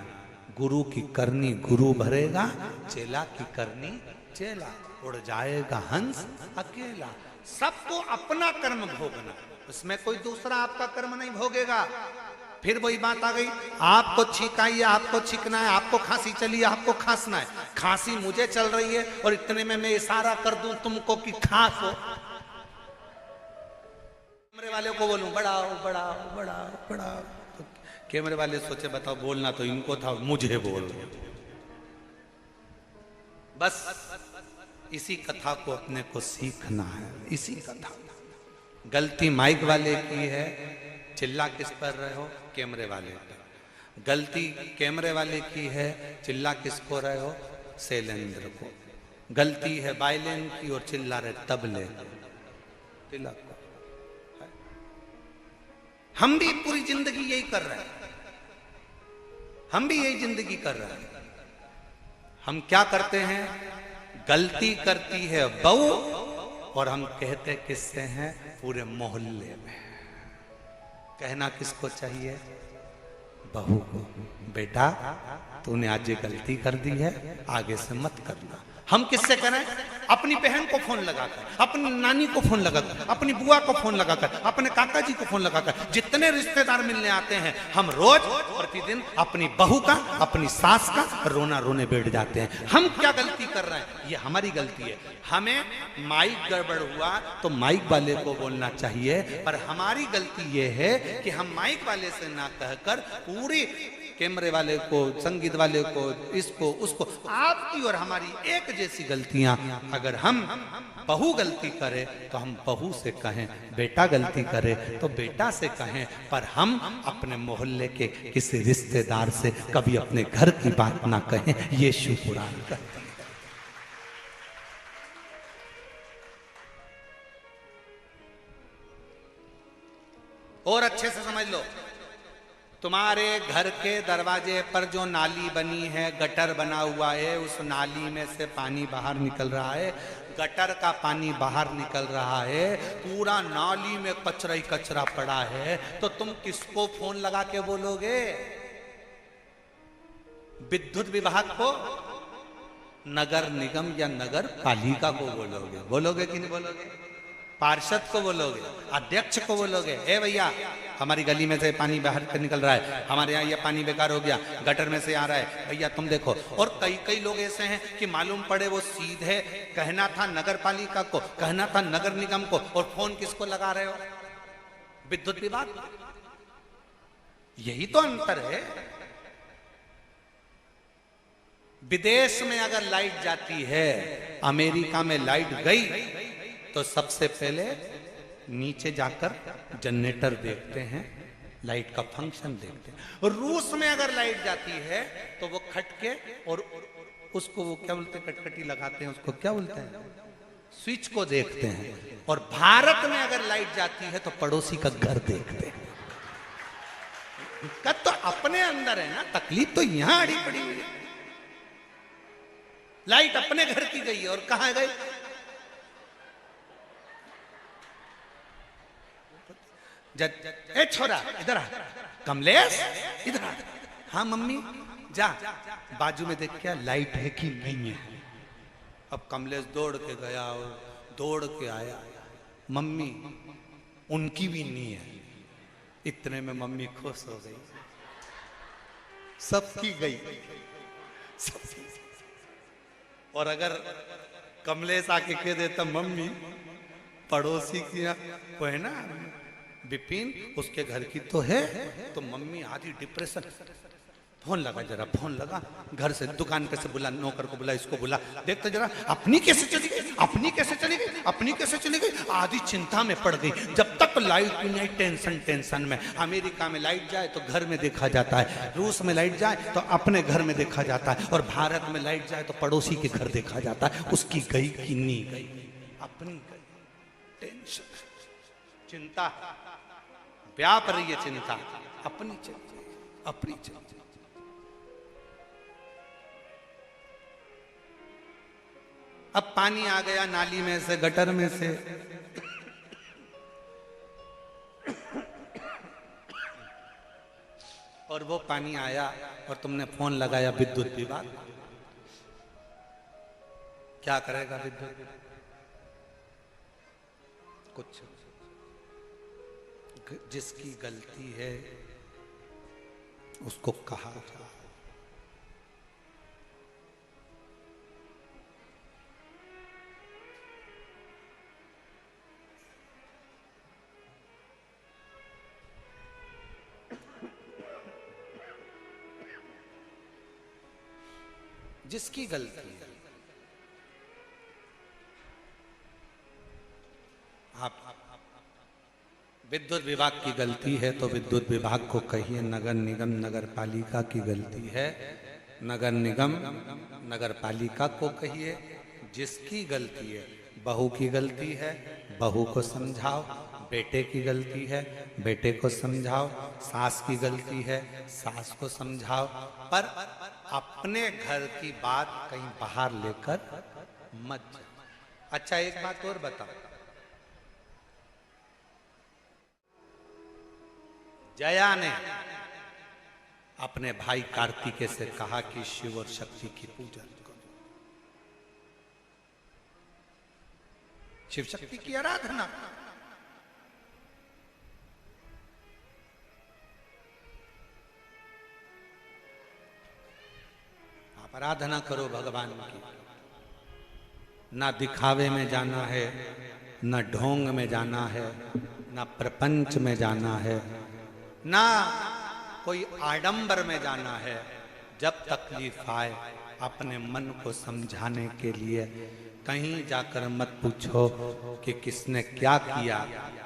गुरु की करनी गुरु भरेगा, चेला की करनी चेला, उड़ जाएगा हंस अकेला। सबको अपना कर्म भोगना, उसमें कोई दूसरा आपका कर्म नहीं भोगेगा। फिर वही बात आ गई, आपको छींक आई है, आपको छींकना है, आपको खांसी चली है, आपको खांसना है। खांसी मुझे चल रही है और इतने में मैं इशारा कर दूं तुमको कि खांसो, कैमरे वाले को बोलूं बढ़ाओ बढ़ाओ बढ़ाओ बढ़ाओ, तो कैमरे वाले सोचे बताओ बोलना तो इनको था, मुझे बोल। बस इसी कथा को अपने को सीखना है, इसी कथा। गलती माइक वाले की है, चिल्ला किस पर रहे हो? कैमरे वाले पर। गलती कैमरे वाले की है, चिल्ला किस को रहे हो? शैलेंद्र को। गलती है वायलिन की और चिल्ला रहे तबले तिलक को। हम भी पूरी जिंदगी यही कर रहे हैं, हम भी यही जिंदगी कर रहे हैं। हम क्या करते हैं? गलती करती है बहू और हम कहते किससे हैं? पूरे मोहल्ले में। कहना किसको चाहिए? बहू को, बेटा तूने आज ये गलती कर दी है, आगे से मत करना। हम किससे करें? अपनी बहन को फोन लगाकर, अपनी नानी को फोन लगाकर, अपनी बुआ को फोन लगाकर, अपने काका जी को फोन लगाकर, जितने रिश्तेदार मिलने आते हैं, हम रोज प्रतिदिन अपनी बहू का, अपनी सास का रोना रोने बैठ जाते हैं। हम क्या गलती कर रहे हैं? ये हमारी गलती है। हमें माइक गड़बड़ हुआ तो माइक वाले को बोलना चाहिए, पर हमारी गलती ये है कि हम माइक वाले से ना कहकर पूरी कैमरे वाले को, संगीत वाले को, इसको उसको, आपकी और हमारी एक जैसी गलतियां। अगर हम बहू गलती करे तो हम बहू से कहें, बेटा गलती करे तो बेटा से कहें, पर हम अपने मोहल्ले के किसी रिश्तेदार से कभी अपने घर की बात ना कहें। ये शिव पुराण कहते हैं। और अच्छे से समझ लो, तुम्हारे घर के दरवाजे पर जो नाली बनी है, गटर बना हुआ है, उस नाली में से पानी बाहर निकल रहा है, गटर का पानी बाहर निकल रहा है, पूरा नाली में कचरा ही कचरा पड़ा है, तो तुम किसको फोन लगा के बोलोगे? विद्युत विभाग को, नगर निगम या नगर पालिका को बोलोगे? बोलोगे कि नहीं बोलोगे? पार्षद को बोलोगे? अध्यक्ष को बोलोगे? ए भैया हमारी गली में से पानी बाहर कर निकल रहा है, हमारे यहाँ ये पानी बेकार हो गया, गटर में से आ रहा है, भैया तुम देखो। और कई कई लोग ऐसे हैं कि मालूम पड़े वो सीधे कहना था नगर पालिका को, कहना था नगर निगम को, और फोन किसको लगा रहे हो? विद्युत विभाग। यही तो अंतर है। विदेश में अगर लाइट जाती है, अमेरिका में लाइट गई तो सबसे पहले नीचे जाकर जनरेटर देखते हैं, लाइट का फंक्शन देखते हैं। रूस में अगर लाइट जाती है तो वो खटके और उसको वो क्या बोलते हैं, कटकटी लगाते हैं, उसको क्या बोलते हैं, स्विच को देखते हैं। और भारत में अगर लाइट जाती है तो पड़ोसी का घर देखते हैं। दिक्कत तो अपने अंदर है ना, तकलीफ तो यहां अड़ी पड़ी हुई है। लाइट अपने घर की गई और कहां गई? ए छोरा इधर आ, कमलेश इधर आ। हाँ मम्मी जा, बाजू में देख क्या लाइट है कि नहीं है। अब कमलेश दौड़ के गया और दौड़ के आया, मम्मी उनकी भी नहीं है। इतने में मम्मी खुश हो गई, सबकी गई, सबकी। और अगर कमलेश आके कह देता मम्मी पड़ोसी की वो है ना विपिन, उसके घर की तो है, तो मम्मी आधी डिप्रेशन। फोन लगा, जरा फोन लगा, घर से दुकान पे से बुला, नौकर को बुला, इसको बुला, देखते जरा अपनी कैसे चली गई, अपनी कैसे चली गई, अपनी कैसे चली गई। आधी चिंता में पड़ गई। जब तक लाइट नहीं, टेंशन में। अमेरिका में लाइट जाए तो घर में देखा जाता है, रूस में लाइट जाए तो अपने घर में देखा जाता है, और भारत में लाइट जाए तो पड़ोसी के घर देखा जाता है। उसकी गई कि नहीं गई, अपनी गई। टेंशन, चिंता, व्याप रही है चिंता, अपनी चिंता, अपनी चिंता। अब पानी आ गया नाली में से, गटर में से, और वो पानी आया और तुमने फोन लगाया विद्युत विभाग, क्या करेगा विद्युत विभाग? कुछ। जिसकी गलती है उसको कहा जाए। जिसकी गलती है, आप विद्युत विभाग की गलती है तो विद्युत विभाग को कहिए, नगर निगम नगर पालिका की गलती है, नगर निगम नगर पालिका को कहिए। जिसकी गलती है, बहू की गलती है, बहू को समझाओ, बेटे की गलती है, बेटे को समझाओ, सास की गलती है, सास को समझाओ, पर अपने घर की बात कहीं बाहर लेकर मत जाओ। अच्छा, एक बात और बताओ, जया ने अपने भाई कार्तिकेय से कहा कि शिव और शक्ति की पूजा करो, शिव शक्ति की आराधना। आप आराधना करो भगवान की, ना दिखावे में जाना है, ना ढोंग में जाना है, ना प्रपंच में जाना है, ना कोई आडंबर में जाना है। जब तकलीफ आए अपने मन को समझाने के लिए कहीं जाकर मत पूछो कि किसने क्या किया।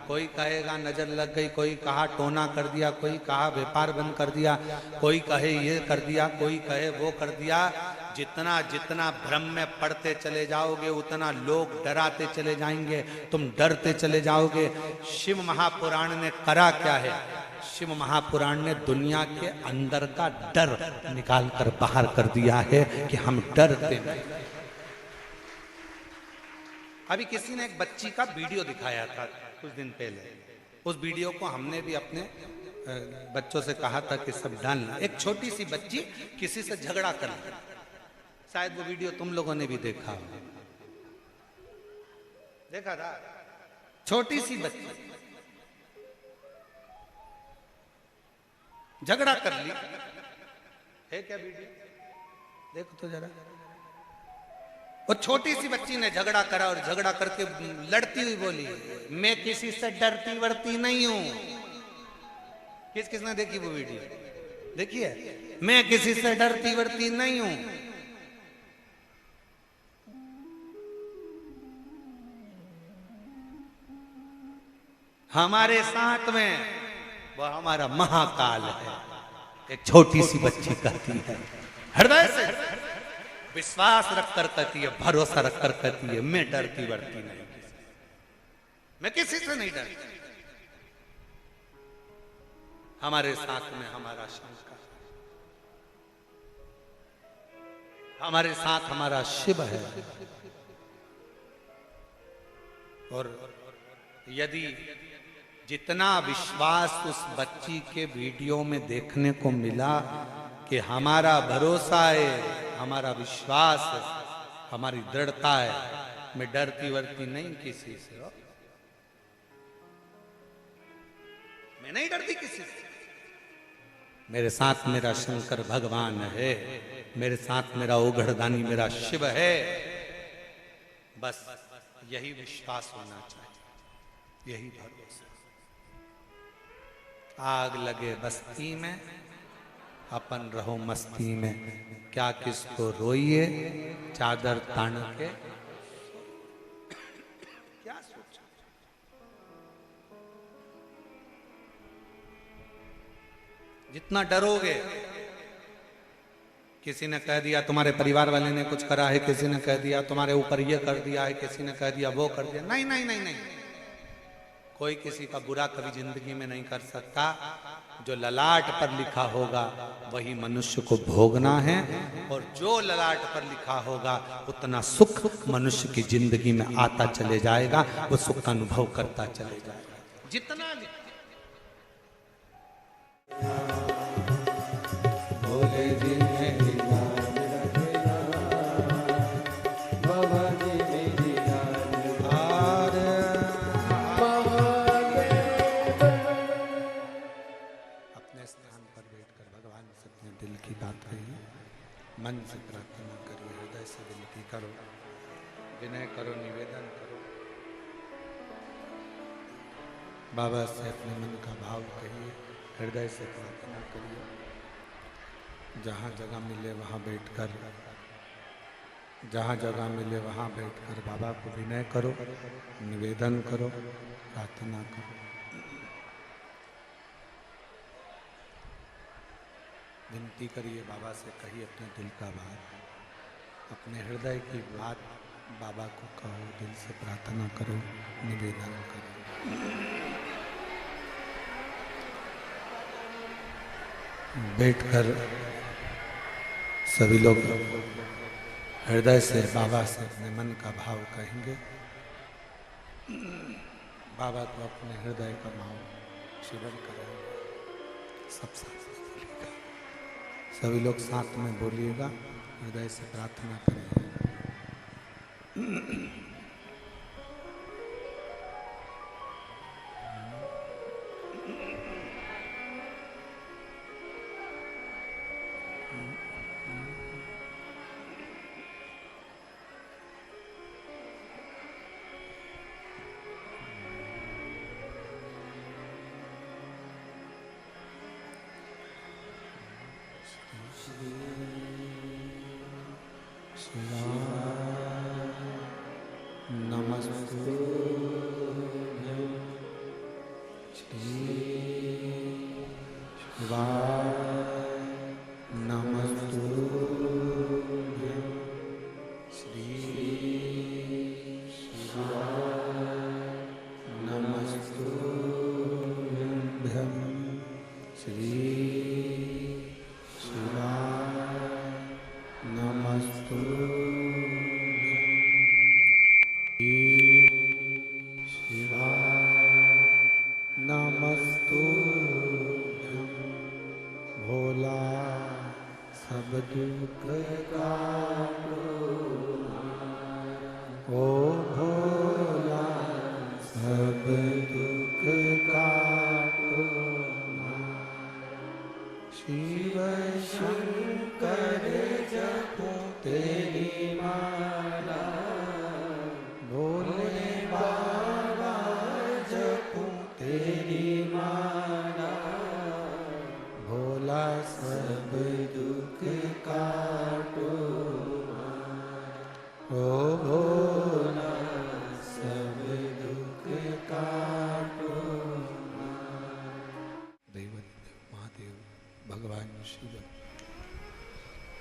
कोई कहेगा नजर लग गई, कोई कहा टोना कर दिया, कोई कहा व्यापार बंद कर दिया, कोई कहे ये कर दिया, कोई कहे वो कर दिया। जितना जितना भ्रम में पड़ते चले जाओगे उतना लोग डराते चले जाएंगे, तुम डरते चले जाओगे। शिव महापुराण ने करा क्या है? शिव महापुराण ने दुनिया के अंदर का डर निकाल कर बाहर कर दिया है कि हम डरते नहीं। अभी किसी ने एक बच्ची का वीडियो दिखाया था कुछ दिन पहले, उस वीडियो को हमने भी अपने बच्चों से कहा था कि सब डालना। एक छोटी सी बच्ची किसी से झगड़ा कर ली, शायद वो वीडियो तुम लोगों ने भी देखा होगा, देखा था? छोटी सी बच्ची झगड़ा कर ली है, क्या वीडियो देखो तो जरा। वो छोटी सी बच्ची ने झगड़ा करा और झगड़ा करके लड़ती हुई बोली, मैं किसी से डरती वरती नहीं हूं। किस किसने देखी वो वीडियो? देखिए, मैं किसी से डरती वरती नहीं हूं। हमारे साथ में वो हमारा महाकाल है। एक छोटी सी बच्ची कहती है, हृदय से विश्वास रखकर कहती है, भरोसा रखकर कहती है, मैं डरती वरती नहीं, मैं किसी से नहीं डरती। हमारे साथ में हमारा शंकर, हमारे साथ हमारा शिव है। और यदि जितना विश्वास उस बच्ची के वीडियो में देखने को मिला कि हमारा भरोसा है, हमारा विश्वास है, हमारी दृढ़ता है, मैं डरती वरती नहीं किसी से, मैं नहीं डरती किसी से। मेरे साथ मेरा शंकर भगवान है, मेरे साथ मेरा ओघड़दानी मेरा शिव है। बस यही विश्वास होना चाहिए, यही भरोसा। आग लगे बस्ती में, अपन रहो मस्ती में, क्या किसको रोइए चादर तान के। क्या सोचा? जितना डरोगे, किसी ने कह दिया तुम्हारे परिवार वाले ने कुछ करा है, किसी ने कह दिया तुम्हारे ऊपर ये कर दिया है, किसी ने कह दिया वो कर दिया, नहीं नहीं नहीं नहीं, कोई किसी का बुरा कभी जिंदगी में नहीं कर सकता। जो ललाट पर लिखा होगा वही मनुष्य को भोगना है, और जो ललाट पर लिखा होगा उतना सुख मनुष्य की जिंदगी में आता चले जाएगा, वो सुख का अनुभव करता चले जाएगा जितना भोले जी ने ध्यान रखना, बाबा जी ने ध्यान अपने स्थान पर बैठकर भगवान से अपने दिल की बात कहिए, मन से प्रार्थना करिए, हृदय से विनती करो, विनय करो, निवेदन करो। बाबा से अपने मन का भाव कहिए, हृदय से प्रार्थना करिए। जहाँ जगह मिले वहाँ बैठकर, जहाँ जगह मिले वहाँ बैठकर बाबा को विनय करो, निवेदन करो, प्रार्थना करो। विनती करिए, बाबा से कहिए अपने दिल का बात, अपने हृदय की बात बाबा को कहो, दिल से प्रार्थना करो, निवेदन करो। बैठकर सभी लोग हृदय से बाबा से अपने मन का भाव कहेंगे। बाबा को अपने हृदय का भाव शिवन करेंगे। सब साथ में बोलिएगा, सभी लोग साथ में बोलिएगा, हृदय से प्रार्थना करेंगे।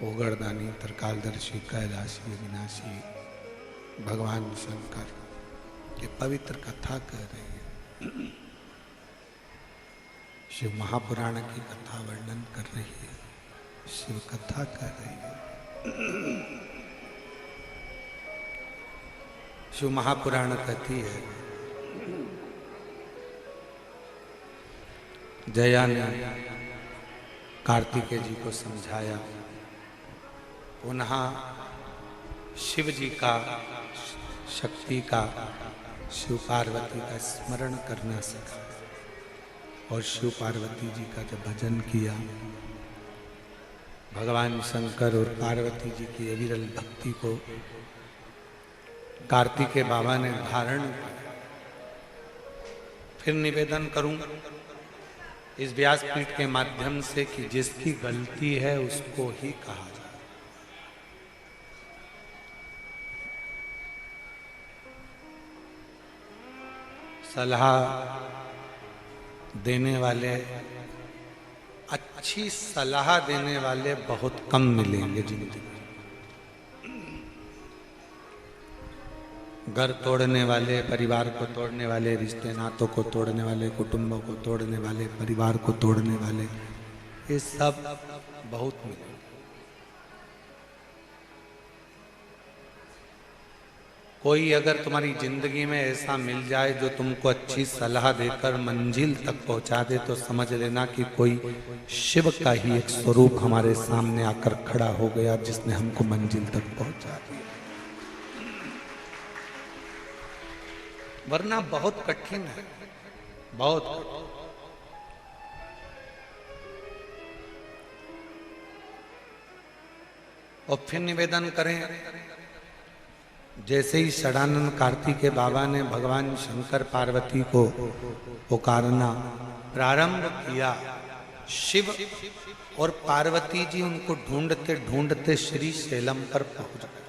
ओगरदानी, त्रिकालदर्शी, कैलाशी, अविनाशी भगवान शंकर के पवित्र कथा कह रहे हैं। शिव महापुराण की कथा वर्णन कर रही है, शिव कथा कर रही है। शिव महापुराण कहती है, जया ने कार्तिकेय जी को समझाया, पुनः शिव जी का, शक्ति का, शिव पार्वती का स्मरण करना सीखा, और शिव पार्वती जी का जब भजन किया, भगवान शंकर और पार्वती जी की अविरल भक्ति को कार्तिकेय बाबा ने धारण किया। फिर निवेदन करूं इस व्यासपीठ के माध्यम से कि जिसकी गलती है उसको ही कहा जाए। सलाह देने वाले, अच्छी सलाह देने वाले बहुत कम मिलेंगे जिंदगी में। घर तोड़ने वाले, परिवार को तोड़ने वाले, रिश्ते नातों को तोड़ने वाले, कुटुंबों को तोड़ने वाले, परिवार को तोड़ने वाले, ये सब बहुत मिले। कोई अगर तुम्हारी जिंदगी में ऐसा मिल जाए जो तुमको अच्छी सलाह देकर मंजिल तक पहुंचा दे, तो समझ लेना कि कोई शिव का ही एक स्वरूप हमारे सामने आकर खड़ा हो गया, जिसने हमको मंजिल तक पहुंचा दिया। वरना बहुत कठिन है, बहुत कठिन। और फिर निवेदन करें, जैसे ही षडानंद कार्तिकेय बाबा ने भगवान शंकर पार्वती को पुकारना प्रारंभ किया, शिव और पार्वती जी उनको ढूंढते ढूंढते श्री शैलम पर पहुंच गए।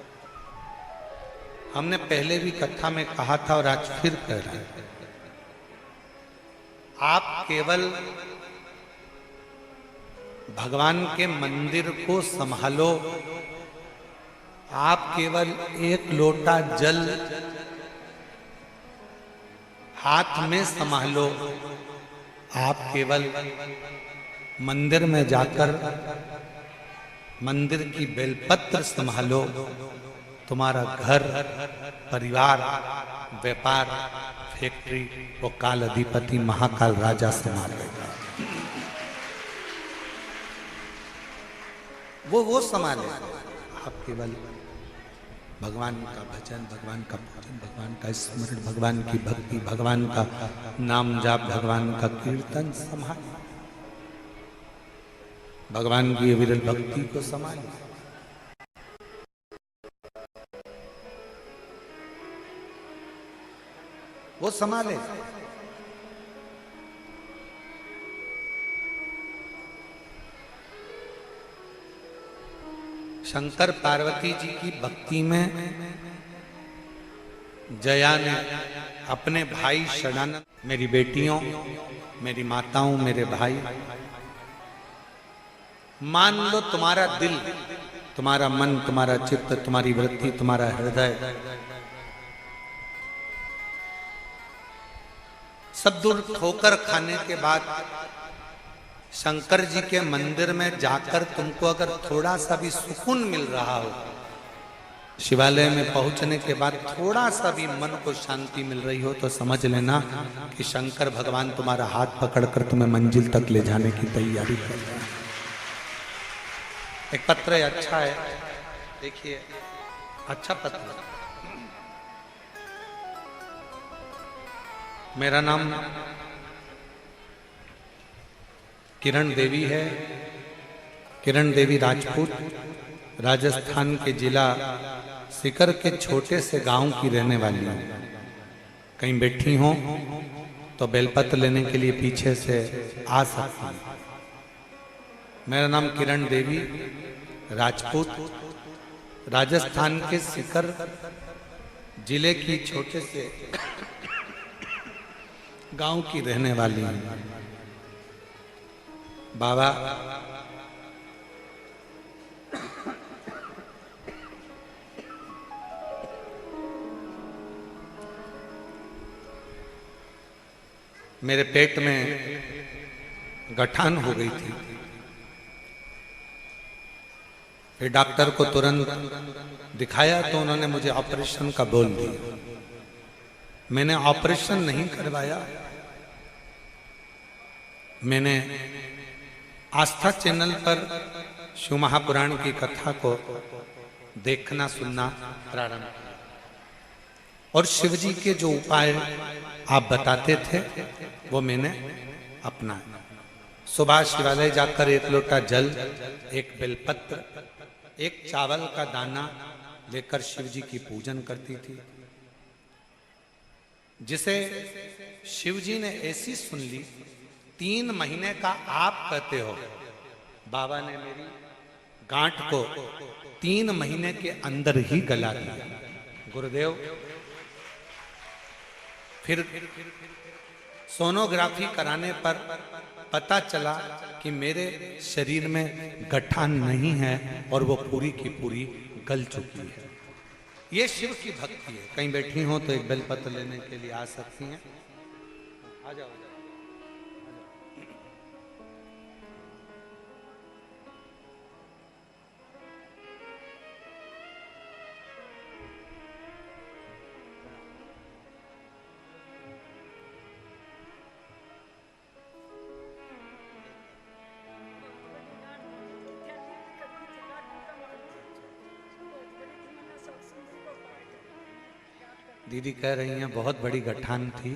हमने पहले भी कथा में कहा था और आज फिर कह रहे हैं, आप केवल भगवान के मंदिर को संभालो, आप केवल एक लोटा जल हाथ में संभालो, आप केवल मंदिर में जाकर मंदिर की बेलपत्र संभालो, तुम्हारा घर, परिवार, व्यापार, फैक्ट्री वो काल अधिपति महाकाल राजा संभाल लेगा। वो संभाले। आप केवल भगवान का भजन, भगवान का पूजन, भगवान का स्मरण, भगवान की भक्ति, भगवान का नाम जाप, भगवान का कीर्तन संभाले, भगवान की विरल भक्ति को संभाले। वो संभाले। शंकर पार्वती जी की भक्ति में जया ने अपने भाई षडानंद, मेरी बेटियों, मेरी माताओं, मेरे भाई, मान लो तुम्हारा दिल, तुम्हारा मन, तुम्हारा चित्त, तुम्हारी वृत्ति, तुम्हारा हृदय सब दूर ठोकर खाने के बाद शंकर जी के मंदिर में जाकर तुमको अगर थोड़ा सा भी सुकून मिल रहा हो, शिवालय में पहुंचने के बाद थोड़ा सा भी मन को शांति मिल रही हो, तो समझ लेना कि शंकर भगवान तुम्हारा हाथ पकड़कर तुम्हें मंजिल तक ले जाने की तैयारी कर रहे हैं। एक पत्र अच्छा है, देखिए, अच्छा पत्र। मेरा नाम किरण देवी है, किरण देवी राजपूत, राजस्थान के जिला सीकर के छोटे से गांव की रहने वाली हूँ। कहीं बैठी हो तो बेलपत्र लेने के लिए पीछे से आ सकती हैं। मेरा नाम किरण देवी राजपूत, राजस्थान के सीकर जिले की छोटे से गांव की रहने वाली हूँ। बाबा मेरे पेट में गठान हो गई थी। फिर डॉक्टर को तुरंत दिखाया तो उन्होंने मुझे ऑपरेशन का बोल दिया। मैंने ऑपरेशन नहीं करवाया, मैंने आस्था चैनल पर शिव महापुराण की कथा को देखना सुनना प्रारंभ किया और शिव जी के जो उपाय आप बताते थे वो मैंने अपनाया। सुबह शिवालय जाकर एक लोटा जल, एक बेलपत्र, एक चावल का दाना लेकर शिव जी की पूजन करती थी, जिसे शिव जी ने ऐसी सुन ली। 3 महीने का आप कहते हो, बाबा ने मेरी गांठ को 3 महीने के अंदर ही गला दिया। गुरुदेव, फिर सोनोग्राफी कराने पर पता चला कि मेरे शरीर में गठान नहीं है और वो पूरी की पूरी गल चुकी है। ये शिव की भक्ति है। कहीं बैठी हो तो एक बेलपत्र लेने के लिए आ सकती हैं। आ जाओ, आ जाओ। दीदी कह रही हैं बहुत बड़ी गठान थी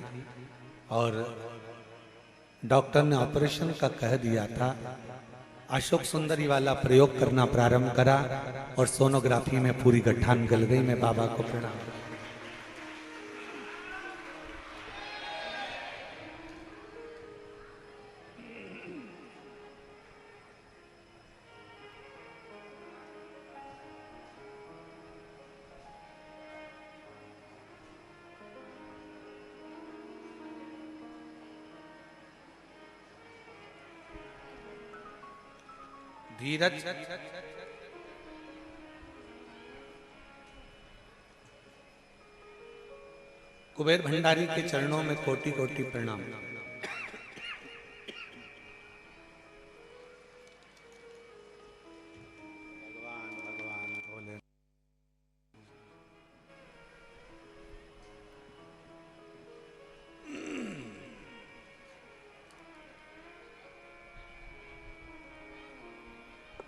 और डॉक्टर ने ऑपरेशन का कह दिया था। अशोक सुंदरी वाला प्रयोग करना प्रारंभ करा और सोनोग्राफी में पूरी गठान गल गई। मैं बाबा को प्रणाम। धीरज, कुबेर भंडारी के चरणों में कोटि कोटि प्रणाम। भगवान भगवान बोले।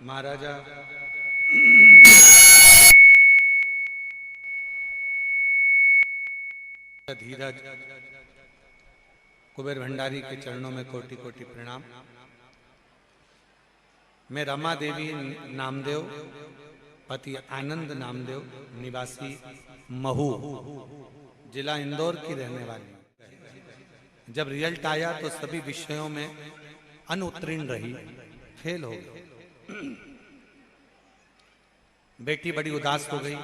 महाराजा धीरज, कुबेर भंडारी के चरणों में कोटि कोटि प्रणाम। मैं रमा देवी नामदेव, पति आनंद नामदेव, निवासी महू, जिला इंदौर की रहने वाली। जब रिजल्ट आया तो सभी विषयों में अनुत्तीर्ण रही, फेल हो गई। बेटी बड़ी उदास हो गई,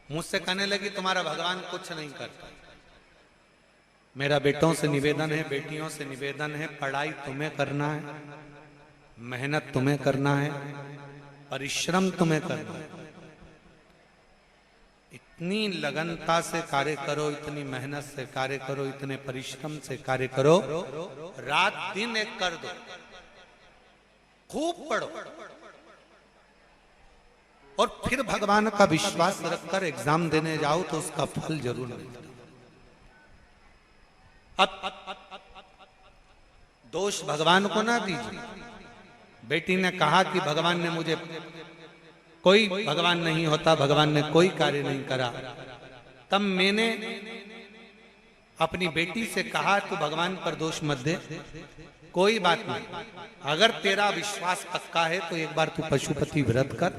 मुझसे कहने लगी तुम्हारा भगवान कुछ नहीं करता। मेरा बेटों से निवेदन है, बेटियों से निवेदन है, पढ़ाई तुम्हें करना है, मेहनत तुम्हें करना है, परिश्रम तुम्हें करना है। इतनी लगनता से कार्य करो, इतनी मेहनत से कार्य करो, इतने परिश्रम से कार्य करो, रात दिन एक कर दो, खूब पढ़ो और फिर भगवान का विश्वास रखकर एग्जाम देने जाओ तो उसका फल जरूर मिलता। अब दोष भगवान को ना दीजिए। बेटी ने कहा कि भगवान ने मुझे, कोई भगवान नहीं होता, भगवान ने कोई कार्य नहीं करा। तब मैंने अपनी बेटी से कहा तू भगवान पर दोष मत दे, कोई बात नहीं, अगर तेरा विश्वास पक्का है तो एक बार तू पशुपति व्रत कर,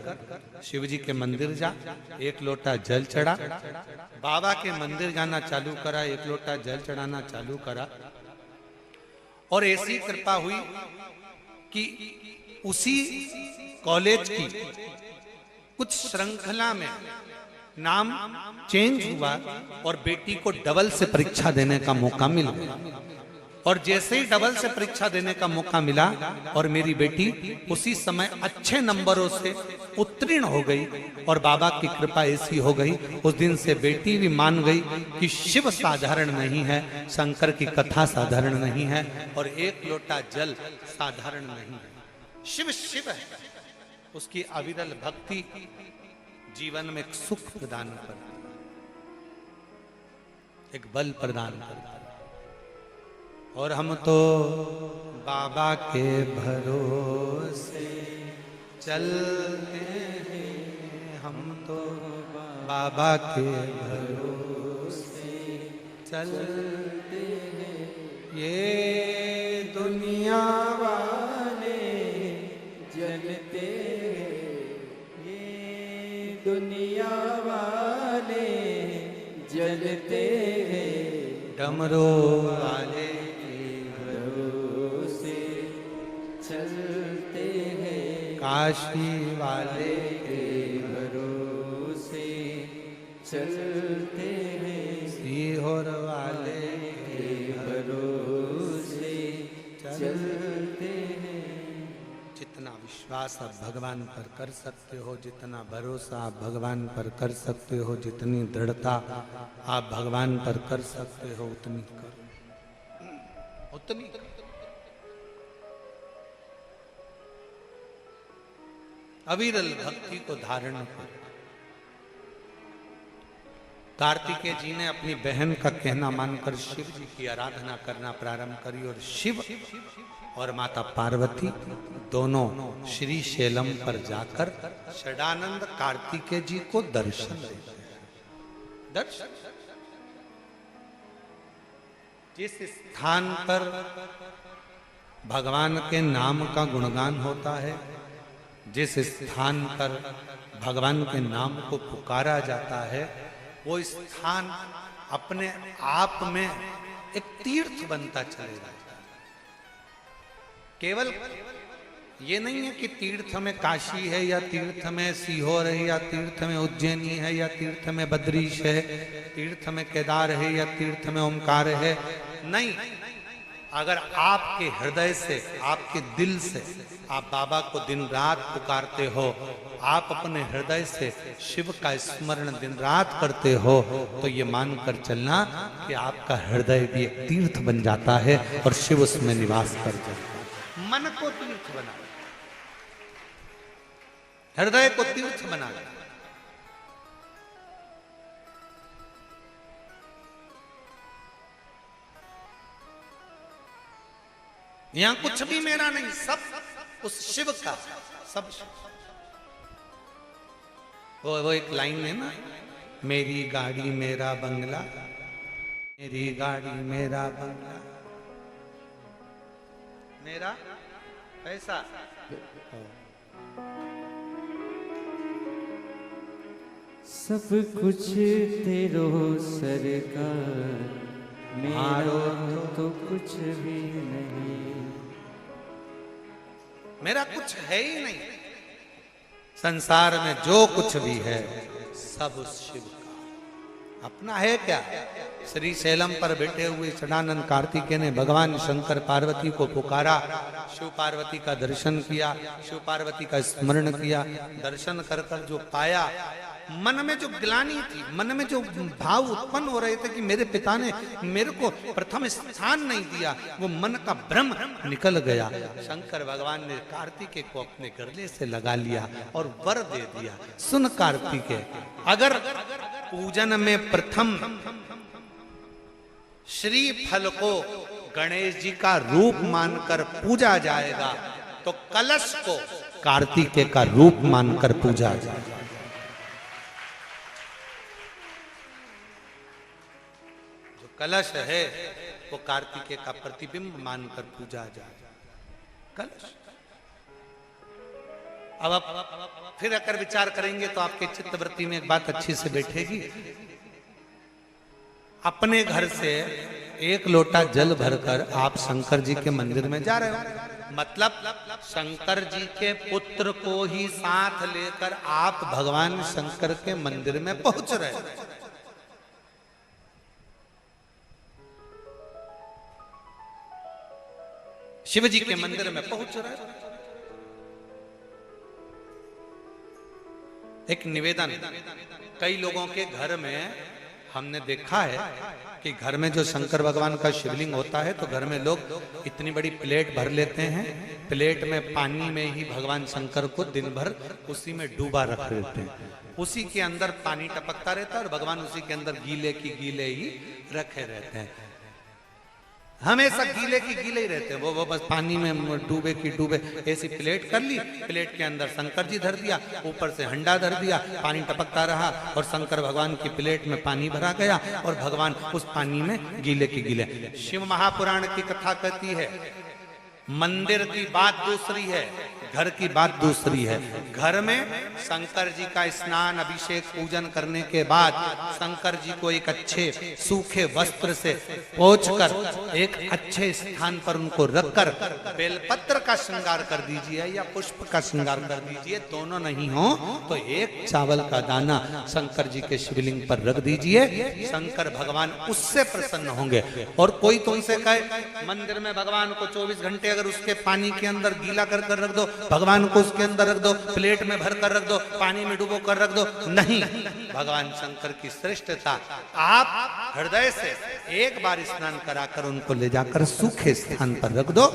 शिव जी के मंदिर जा, एक लोटा जल चढ़ा। बाबा के मंदिर जाना चालू करा, एक लोटा जल चढ़ाना चालू करा और ऐसी कृपा हुई कि उसी कॉलेज की कुछ श्रृंखला में नाम चेंज हुआ और बेटी को डबल से परीक्षा देने का मौका मिल गया। और जैसे ही डबल से परीक्षा देने का मौका मिला और मेरी बेटी उसी समय अच्छे नंबरों से उत्तीर्ण हो गई और बाबा की कृपा ऐसी हो गई, उस दिन से बेटी भी मान गई कि शिव साधारण नहीं है, शंकर की कथा साधारण नहीं है और एक लोटा जल साधारण नहीं है। शिव शिव है। उसकी अविरल भक्ति जीवन में एक सुख प्रदान करती, एक बल प्रदान करती। और हम तो बाबा के भरोसे चलते हैं, हम तो बाबा के भरोसे चलते हैं। ये दुनिया वाले जलते हैं, ये दुनिया वाले जलते हैं। डमरू वाले चलते हैं, काशी वाले के भरोसे चलते हैं। सीहोर वाले के भरोसे चलते हैं। जितना विश्वास आप भगवान पर कर सकते हो, जितना भरोसा आप भगवान पर कर सकते हो, जितनी दृढ़ता आप भगवान पर कर सकते हो, उतनी करो, उतनी करो। अविरल भक्ति को धारण करो। कार्तिकेय जी ने अपनी बहन का कहना मानकर शिव जी की आराधना करना प्रारंभ करी और शिव और माता पार्वती दोनों श्री शैलम पर जाकर षडानंद कार्तिकेय जी को दर्शन देते हैं। दर्शन जिस स्थान पर भगवान के नाम का गुणगान होता है, जिस स्थान पर भगवान के नाम को पुकारा जाता है, वो स्थान अपने आप में एक तीर्थ बनता चलेगा। केवल ये नहीं है कि तीर्थ में काशी है या तीर्थ में सीहोर है या तीर्थ में उज्जैनी है या तीर्थ में बद्रीश है, तीर्थ में केदार है या तीर्थ में ओमकार है। नहीं, अगर आपके हृदय से, आपके दिल से आप बाबा को दिन रात पुकारते हो, आप अपने हृदय से शिव का स्मरण दिन रात करते हो, तो ये मानकर चलना कि आपका हृदय भी एक तीर्थ बन जाता है और शिव उसमें निवास कर जाता है। मन को तीर्थ बना, हृदय को तीर्थ बना। यहां कुछ भी मेरा नहीं, सब उस शिव का, सब वो एक लाइन है ना, मेरी गाड़ी मेरा बंगला, मेरी गाड़ी मेरा बंगला, मेरा पैसा, सब कुछ तेरो सरकार, मेरा तो कुछ भी नहीं। मेरा कुछ है ही नहीं, संसार में जो कुछ भी है सब उस शिव का। अपना है क्या? श्री शैलम पर बैठे हुए षडानंद कार्तिकेय ने भगवान शंकर पार्वती को पुकारा, शिव पार्वती का दर्शन किया, शिव पार्वती का स्मरण किया। दर्शन कर कर जो पाया, मन में जो ग्लानि थी, मन में जो भाव उत्पन्न हो रहे थे कि मेरे पिता ने मेरे को प्रथम स्थान नहीं दिया, वो मन का भ्रम निकल गया। शंकर भगवान ने कार्तिकेय को अपने गले से लगा लिया और वर दे दिया। सुन कार्तिकेय, अगर पूजन में प्रथम श्री फल को गणेश जी का रूप मानकर पूजा जाएगा, तो कलश को कार्तिकेय का रूप मानकर पूजा जाएगा। कलश है वो कार्तिकेय का प्रतिबिंब मानकर पूजा जाए। कलश। अब आप फिर अगर विचार करेंगे तो आपके चित्तवृत्ति में एक बात अच्छी से बैठेगी। अपने घर से एक लोटा जल भरकर आप शंकर जी के मंदिर में जा रहे हो, मतलब शंकर जी के पुत्र को ही साथ लेकर आप भगवान शंकर के मंदिर में पहुंच रहे हो। शिव जी के मंदिर में पहुंच रहे। एक निवेदन, कई लोगों के घर में हमने देखा है कि घर में जो शंकर भगवान का शिवलिंग होता है तो घर में लोग इतनी बड़ी प्लेट भर लेते हैं, प्लेट में पानी में ही भगवान शंकर को दिन भर उसी में डूबा रख देते हैं, उसी के अंदर पानी टपकता रहता है और भगवान उसी के अंदर गीले की गीले ही रखे रहते हैं। हमेशा गीले की गीले ही रहते हैं, वो बस पानी में डूबे की डूबे। ऐसी प्लेट कर ली, प्लेट के अंदर शंकर जी धर दिया, ऊपर से हंडा धर दिया, पानी टपकता रहा और शंकर भगवान की प्लेट में पानी भरा गया और भगवान उस पानी में गीले की गीले। शिव महापुराण की कथा कहती है, मंदिर की बात दूसरी है, घर की बात दूसरी है। घर में शंकर जी का स्नान अभिषेक पूजन करने के बाद शंकर जी को एक अच्छे सूखे वस्त्र से पोंछकर एक अच्छे स्थान पर उनको रखकर बेलपत्र का श्रृंगार कर दीजिए या पुष्प का श्रृंगार कर दीजिए। दोनों नहीं हो तो एक चावल का दाना शंकर जी के शिवलिंग पर रख दीजिए, शंकर भगवान उससे प्रसन्न होंगे। और कोई तुमसे कहे मंदिर में भगवान को 24 घंटे अगर उसके पानी के अंदर गीला कर रख दो भगवान को उसके अंदर रख दो, प्लेट में भर कर रख दो, पानी में डुबो कर रख दो। नहीं, भगवान शंकर की श्रेष्ठता, आप हृदय से एक बार स्नान कराकर उनको ले जाकर सूखे स्थान पर रख दो,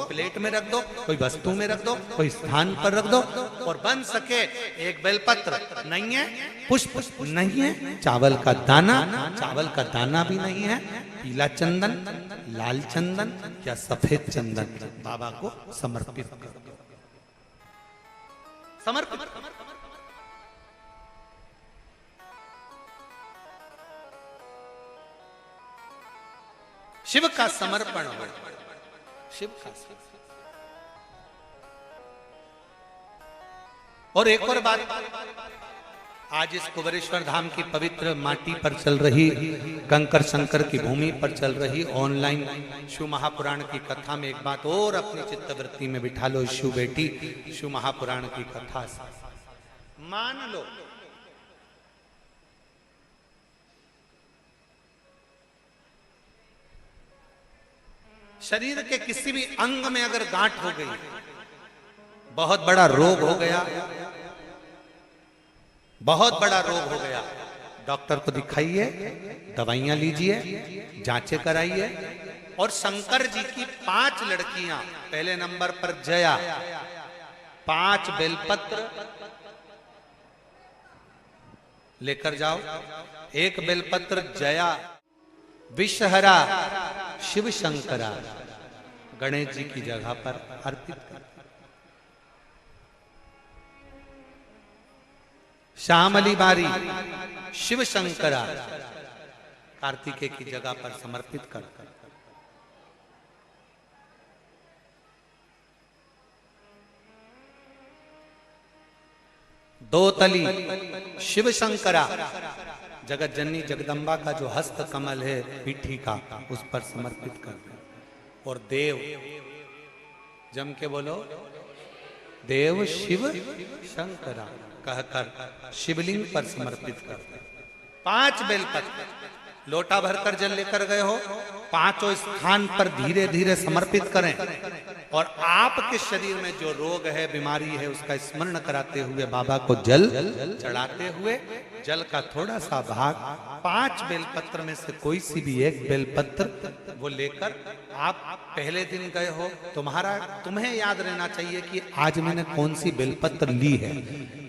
प्लेट में रख दो, कोई वस्तु में रख दो, कोई स्थान पर रख दो। और बन सके एक बेलपत्र नहीं है, पुष्प नहीं है, चावल का दाना भी नहीं है, पीला चंदन, लाल चंदन या सफेद चंदन बाबा को समर्पित कर दो। समर्पित शिव का समर्पण हो, शिव का। और एक और बात, आज इस कुबेरेश्वर धाम की पवित्र माटी पर चल रही, कंकर शंकर की भूमि पर चल रही ऑनलाइन शिव महापुराण की कथा में एक बात और अपनी चित्तवृत्ति में बिठा लो। शिव बेटी, शिव महापुराण की कथा से मान लो शरीर के किसी भी अंग में अगर गांठ हो गई, बहुत बड़ा रोग हो गया, बहुत बड़ा रोग हो गया, डॉक्टर को दिखाइए, दवाइयां लीजिए, जांचें कराइए। और शंकर जी की 5 लड़कियां, पहले नंबर पर जया, 5 बेलपत्र लेकर जाओ। एक बेलपत्र जया विषहरा शिव शंकरा गणेश जी की जगह पर अर्पित कर। श्यामली बारी शिव शंकरा कार्तिकेय की जगह पर समर्पित कर। दो तली शिव शंकरा जगत जननी जगदम्बा का जो हस्त कमल है पीठी का, उस पर समर्पित कर। और देव, जम के बोलो, देव शिव शंकरा कहकर शिवलिंग पर समर्पित कर। 5 बेलपत्र, लोटा भरकर जल लेकर गए हो, 5 स्थान पर धीरे धीरे समर्पित करें। और आपके शरीर में जो रोग है, बीमारी है, उसका स्मरण कराते हुए बाबा को जल चढ़ाते हुए, जल का थोड़ा सा भाग 5 बेलपत्र में से कोई सी भी एक बेलपत्र वो लेकर, आप पहले दिन गए हो, तुम्हें याद रहना चाहिए कि आज मैंने कौन सी बेलपत्र ली है।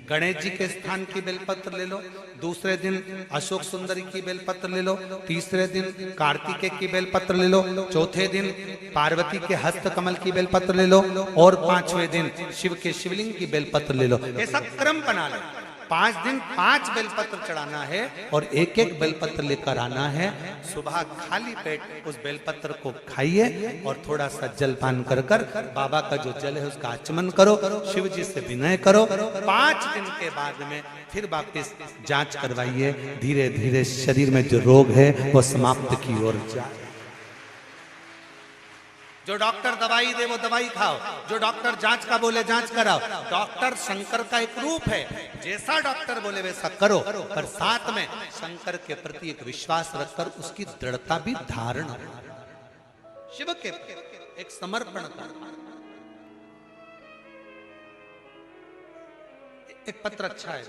गणेश जी के स्थान की बेलपत्र ले लो, दूसरे दिन अशोक सुंदरी की बेलपत्र ले लो, तीसरे दिन कार्तिकेय की बेलपत्र ले लो, चौथे दिन पार्वती के हस्त कमल की बेलपत्र ले लो, और 5वें दिन शिव के शिवलिंग की बेलपत्र ले लो। ऐसा क्रम बना लो। 5 दिन 5 बेलपत्र चढ़ाना है और एक एक बेलपत्र लेकर आना है। सुबह खाली पेट उस बेलपत्र को खाइए और थोड़ा सा जल पान कर बाबा का जो जल है उसका आचमन करो, शिव जी से विनय करो। 5 दिन के बाद में फिर वापस जांच करवाइए, धीरे धीरे शरीर में जो रोग है वो समाप्त की ओर जाए। जो डॉक्टर दवाई दे वो दवाई खाओ, जो डॉक्टर जांच का बोले जांच कराओ। डॉक्टर शंकर का एक रूप है, जैसा डॉक्टर बोले वैसा करो, पर साथ में शंकर के प्रति एक विश्वास रखकर उसकी दृढ़ता भी धारण, शिव के एक समर्पण का। एक पत्र अच्छा है,